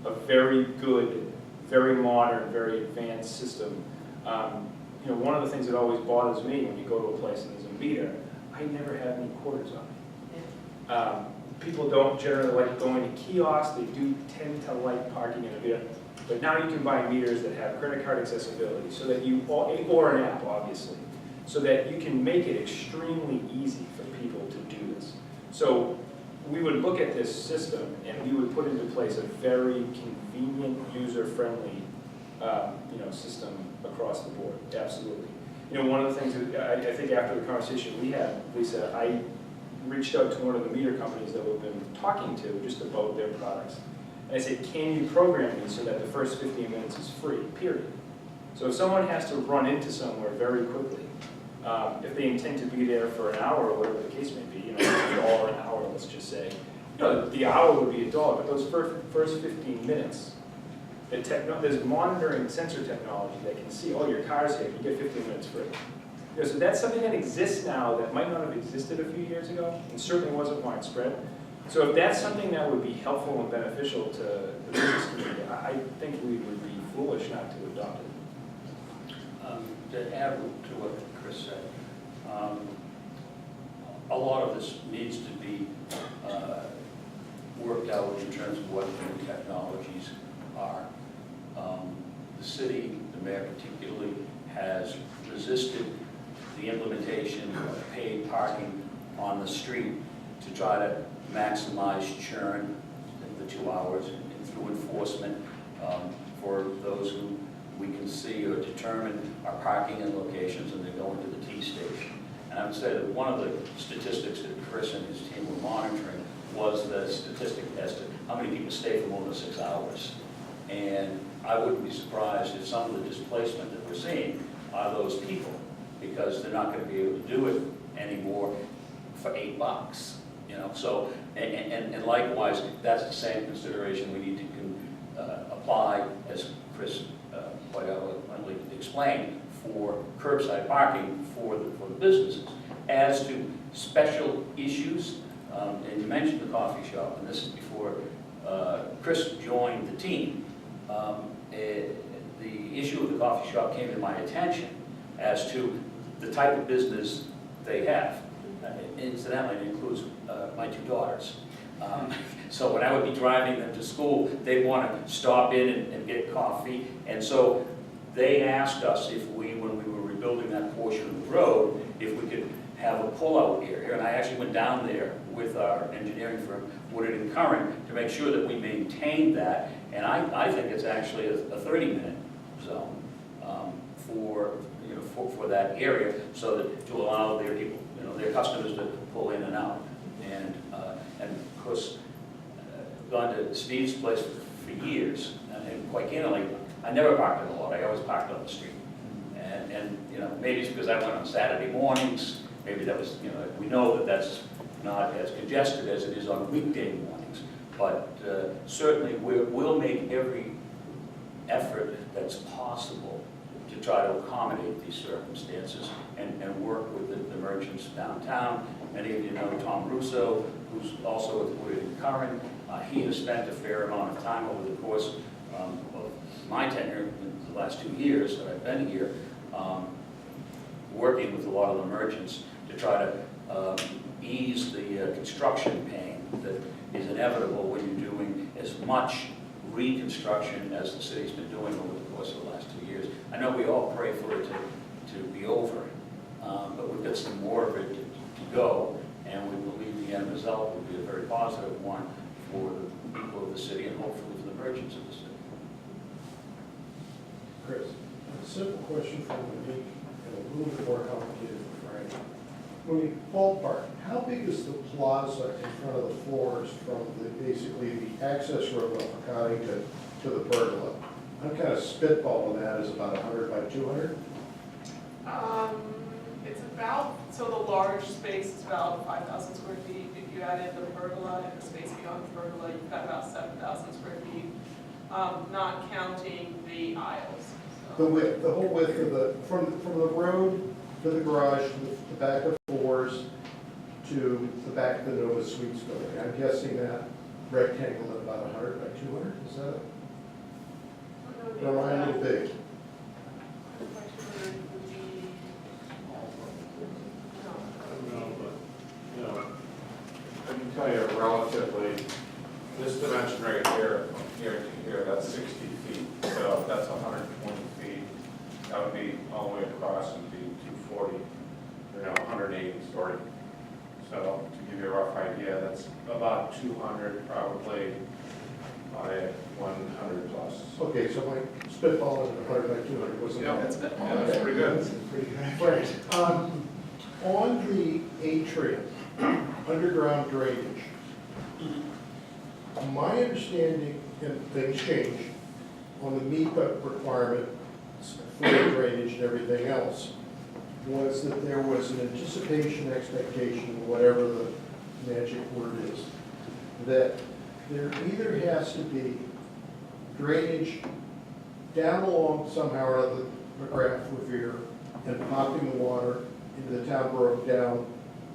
S9: a very good, very modern, very advanced system. One of the things that always bothers me when you go to a place and there's a meter, I never have any quarters on me. People don't generally like going to kiosks. They do tend to like parking in a meter. But now you can buy meters that have credit card accessibility, so that or an app, obviously, so that you can make it extremely easy for people to do this. So we would look at this system and we would put into place a very convenient, user-friendly, system across the board. Absolutely. One of the things that I think after the conversation we had, Lisa, I reached out to one of the meter companies that we've been talking to just about their products. And I said, can you program me so that the first 15 minutes is free, period? So if someone has to run into somewhere very quickly, if they intend to be there for an hour or whatever the case may be, $1 an hour, let's just say, the hour would be $1, but those first 15 minutes, there's monitoring sensor technology that can see, oh, your car's here, you get 15 minutes free. So that's something that exists now that might not have existed a few years ago, and certainly wasn't widespread. So if that's something that would be helpful and beneficial to the business community, I think we would be foolish not to adopt it.
S2: To add to what Chris said, a lot of this needs to be worked out in terms of what the new technologies are. The city, the mayor particularly, has resisted the implementation of paid parking on the street to try to maximize churn in the 2 hours and through enforcement for those who we can see or determine are parking in locations and they go into the T station. And I would say that one of the statistics that Chris and his team were monitoring was the statistic as to how many people stay for more than 6 hours. And I wouldn't be surprised if some of the displacement that we're seeing are those people, because they're not going to be able to do it anymore for $8. So, and likewise, that's the same consideration we need to apply, as Chris quite eloquently explained, for curbside parking for the businesses. As to special issues, and you mentioned the coffee shop, and this is before Chris joined the team, the issue of the coffee shop came to my attention as to the type of business they have. Incidentally, it includes my two daughters. So when I would be driving them to school, they'd want to stop in and get coffee. And so they asked us if we, when we were rebuilding that portion of the road, if we could have a pull-out area. And I actually went down there with our engineering firm, Woodard and Curran, to make sure that we maintained that. And I think it's actually a 30-minute zone for that area, so that to allow their people, their customers to pull in and out. And of course, gone to Steve's place for years, and quite candidly, I never parked in the lot. I always parked on the street. And maybe it's because I went on Saturday mornings. Maybe that was, we know that that's not as congested as it is on weekday mornings. But certainly, we'll make every effort that's possible to try to accommodate these circumstances and work with the merchants downtown. Many of you know Tom Russo, who's also with Woodard and Curran. He has spent a fair amount of time over the course of my tenure in the last 2 years that I've been here, working with a lot of the merchants to try to ease the construction pain that is inevitable when you're doing as much reconstruction as the city's been doing over the course of the last 2 years. I know we all pray for it to be over, but we've got some more of it to go, and we believe the end result will be a very positive one for the people of the city and hopefully for the merchants of the city.
S6: Chris, a simple question for Monique, and a little bit more complicated for Frank. Monique, ballpark, how big is the plaza in front of the floors from basically the access road off of Coddington to the pergola? I'm kind of spitballing that as about 100 by 200.
S4: It's about, so the large space is about 5,000 square feet. If you added the pergola and the space beyond the pergola, you've got about 7,000 square feet, not counting the aisles.
S6: The width, the whole width of from the road to the garage, to the back of Fours, to the back of the Nova Suites building. I'm guessing that rectangle at about 100 by 200, is that? Or am I a little big?
S1: I can tell you relatively, this dimension right here, from here to here, that's 60 feet, so that's 120 feet. That would be all the way across and be 240, 180 story. So to give you a rough idea, that's about 200 probably by 100 plus.
S6: Okay, so my spitball is 100 by 200, wasn't
S1: Yeah,
S6: that?
S1: that's pretty good.
S6: That's pretty good. Right. On the atrium, underground drainage, my understanding, and things change, on the MEPA requirement, fluid drainage and everything else, was that there was an anticipation, expectation, whatever the magic word is, that there either has to be drainage down along somehow or other the Graf Revere and popping the water into the town brook down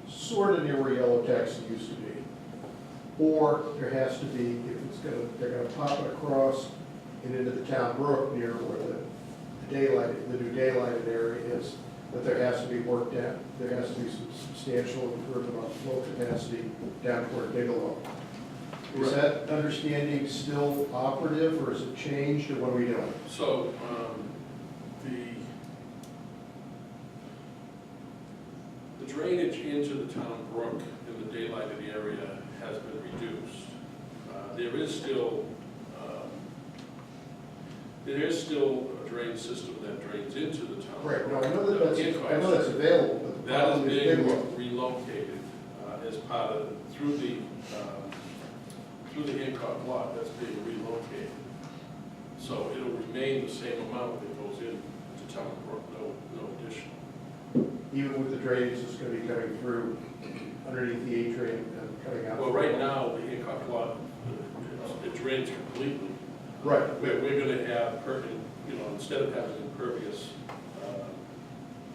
S6: sort of near where Yellow Taxi used to be. Or there has to be, if it's gonna, they're gonna pop it across and into the town brook near where the new daylighted area is, that there has to be work down, there has to be some substantial improvement on flow capacity down toward Bigelow. Is that understanding still operative, or has it changed, or what are we doing?
S5: So, the drainage into the town brook in the daylighted area has been reduced. There is still a drain system that drains into the town.
S6: Right, no,
S5: brook.
S6: I know that's available, but the
S5: That is
S6: problem is
S5: being
S6: Bigelow.
S5: relocated as part of, through the Hancock lot, that's being relocated. So it'll remain the same amount that goes into town brook, no additional.
S6: Even with the drainage that's gonna be coming through underneath the atrium and coming out.
S5: Well, right now, the Hancock lot, it drains completely.
S6: Right.
S5: We're gonna have, instead of having impervious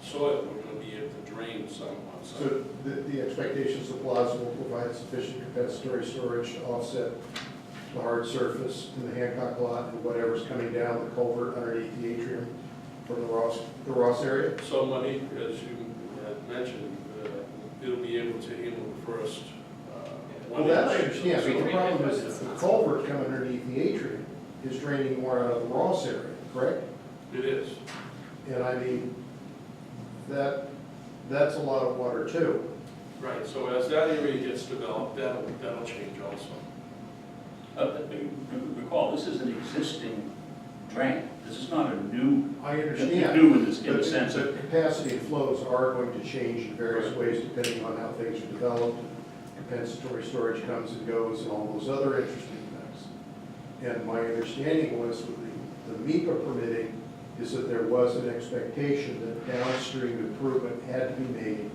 S5: soil, we're gonna be able to drain some on site.
S6: So the expectations the plaza will provide sufficient compensatory storage to offset the hard surface in the Hancock lot and whatever's coming down the culvert underneath the atrium from the Ross area?
S5: So money, as you had mentioned, it'll be able to handle the first
S6: Well,
S5: 1
S6: that I
S5: inch.
S6: understand, but the problem is that the culvert coming underneath the atrium is draining more out of the Ross area, correct?
S5: It is.
S6: And I mean, that's a lot of water too.
S5: Right, so as that area gets developed, that'll change also.
S2: Recall, this is an existing drain. This is not a new,
S6: I understand.
S2: new in this, in
S6: But
S2: the sense
S6: the
S2: of,
S6: capacity and flows are going to change in various ways depending on how things are developed. Compensatory storage comes and goes and all those other interesting things. And my understanding was with the MEPA permitting is that there was an expectation that downstream improvement had to be made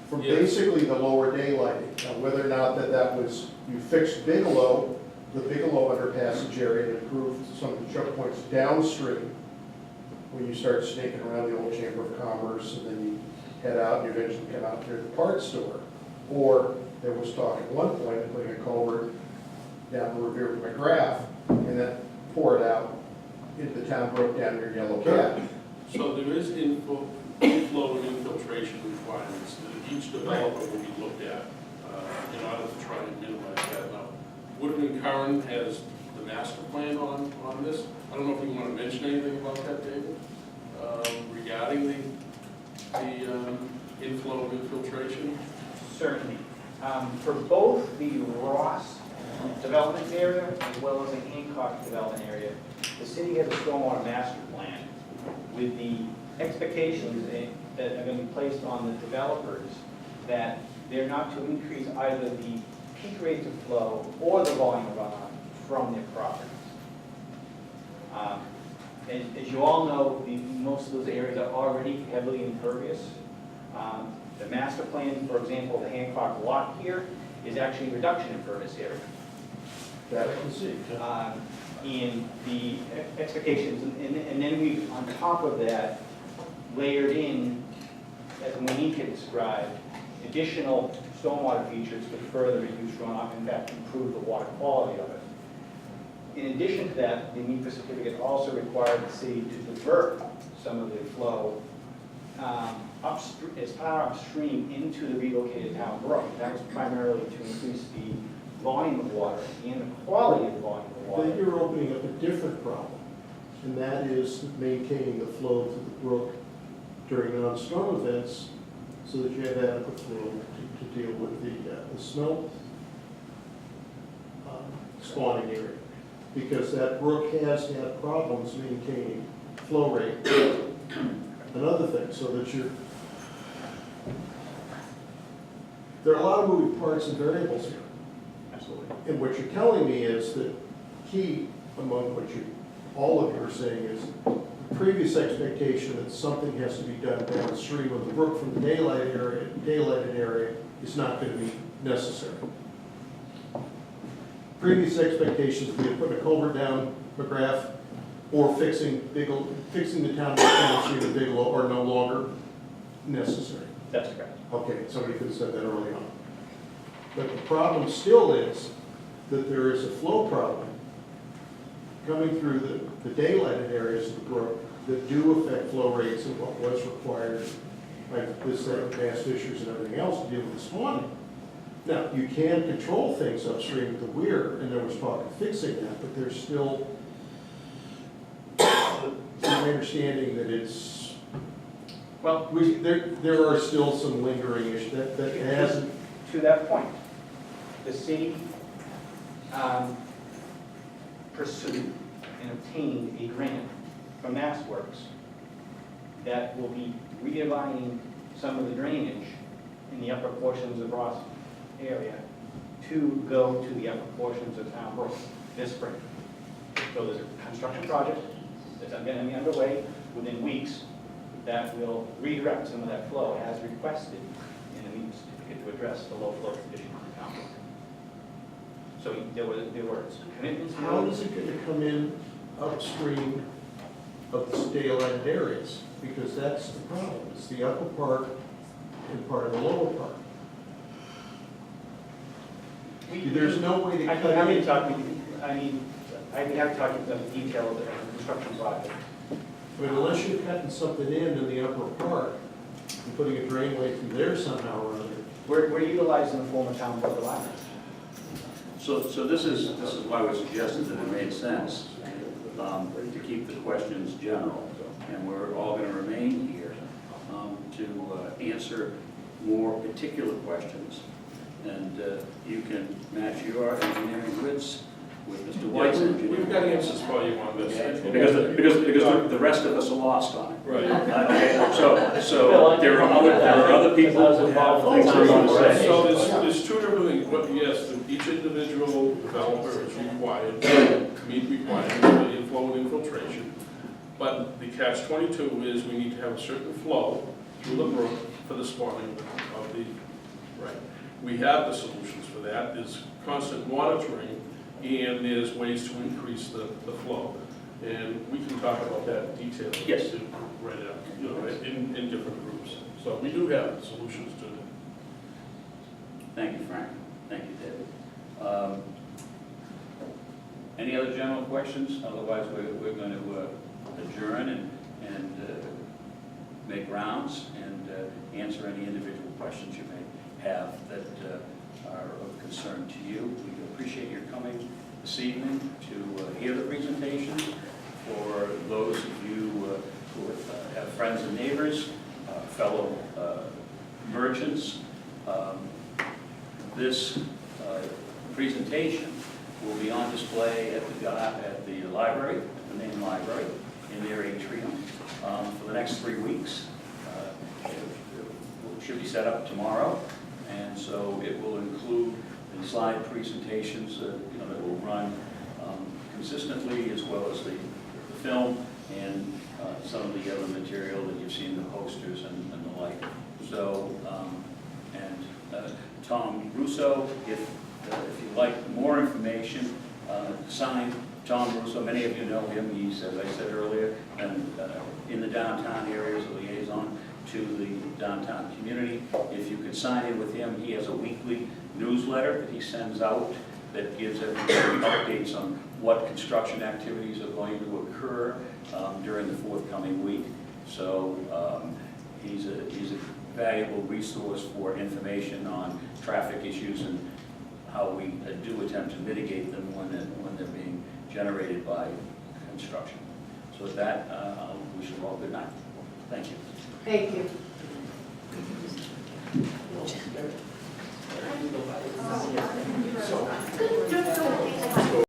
S6: from
S5: Yes.
S6: basically the lower daylighting. Now, whether or not that was, you fixed Bigelow, the Bigelow underpassage area and improved some of the choke points downstream when you start snaking around the old Chamber of Commerce and then you head out and you eventually come out near the parts store. Or there was talk at one point of putting a culvert down the Revere McGrath and then pour it out into the town brook down near Yellow Cat.
S5: So there is inflow and infiltration requirements that each developer will be looked at in order to try and minimize that. Now, Woodard and Curran has the master plan on this. I don't know if you want to mention anything about that, David, regarding the inflow and infiltration.
S11: Certainly. For both the Ross development area as well as the Hancock development area, the city has a stormwater master plan with the expectations that are going to be placed on the developers that they're not to increase either the peak rates of flow or the volume of runoff from their properties. As you all know, most of those areas are already heavily impervious. The master plan, for example, the Hancock lot here is actually a reduction in impervious area.
S6: That I can see.
S11: And the expectations, and then we, on top of that, layered in, as Monique had described, additional stormwater features to further reduce runoff, in fact, improve the water quality of it. In addition to that, the NEPA certificate also required the city to divert some of the flow as far upstream into the relocated town brook. That was primarily to increase the volume of water and the quality of the volume of water.
S6: Then you're opening up a different problem, and that is maintaining the flow through the brook during non-storm events so that you have adequate flow to deal with the snow spawning area. Because that brook has had problems maintaining flow rate. Another thing, so that there are a lot of moving parts and variables here.
S11: Absolutely.
S6: And what you're telling me is that key among what all of you are saying is the previous expectation that something has to be done downstream of the brook from the daylighted area is not going to be necessary. Previous expectations be putting a culvert down McGrath or fixing the town downstream of Bigelow are no longer necessary.
S11: That's correct.
S6: Okay, somebody could have said that early on. But the problem still is that there is a flow problem coming through the daylighted areas of the brook that do affect flow rates and what was required, like this bass fishers and everything else to deal with the spawning. Now, you can control things upstream at the weir, and there was talk of fixing that, but there's still my understanding that it's, well, there are still some lingering issues that hasn't.
S11: To that point, the city pursued and obtained a grant from MassWorks that will be realigning some of the drainage in the upper portions of Ross area to go to the upper portions of Town Brook this spring. So there's a construction project that's going to be underway within weeks that will redirect some of that flow as requested in the NEPA certificate to address the low flow condition of the Town Brook. So there were commitments.
S6: How is it going to come in upstream of the daylighted areas? Because that's the problem. It's the upper part and part of the lower part. There's no way to
S11: I'd
S6: cut
S11: be happy to
S6: in.
S11: talk with you. I'd be happy to talk about the detail of the construction project.
S6: I mean, unless you're cutting something in the upper part,
S12: and putting a drainway through there somehow or other.
S11: We're utilizing the former town public library.
S2: So this is why we suggested that it made sense to keep the questions general. And we're all going to remain here to answer more particular questions. And you can match your engineering wits with Mr. White's engineering.
S5: We've got answers for you on this.
S2: Okay? Because the rest of us are lost on it.
S5: Right.
S2: Okay, so there are other people who have things they're going to say.
S5: So there's two different things. What, yes, each individual developer is required to meet requirements for inflow and infiltration. But the catch-22 is we need to have a certain flow through the brook for the spawning of the, right. We have the solutions for that. There's constant monitoring and there's ways to increase the flow. And we can talk about that in detail.
S2: Yes.
S5: Right out, in different groups. So we do have solutions to that.
S2: Thank you, Frank. Thank you, David. Any other general questions? Otherwise, we're going to adjourn and make rounds and answer any individual questions you may have that are of concern to you. We appreciate your coming this evening to hear the presentation. For those of you who have friends and neighbors, fellow merchants, this presentation will be on display at the library, the main library, in their atrium for the next 3 weeks. It should be set up tomorrow, and so it will include the slide presentations that will run consistently, as well as the film and some of the other material that you've seen, the posters and the like. So, Tom Russo, if you'd like more information, sign Tom Russo. Many of you know him. He's, as I said earlier, and in the downtown area as a liaison to the downtown community. If you could sign in with him, he has a weekly newsletter that he sends out that gives everybody updates on what construction activities are going to occur during the forthcoming week. So he's a valuable resource for information on traffic issues and how we do attempt to mitigate them when they're being generated by construction. So with that, I wish you all good night. Thank you.
S8: Thank you.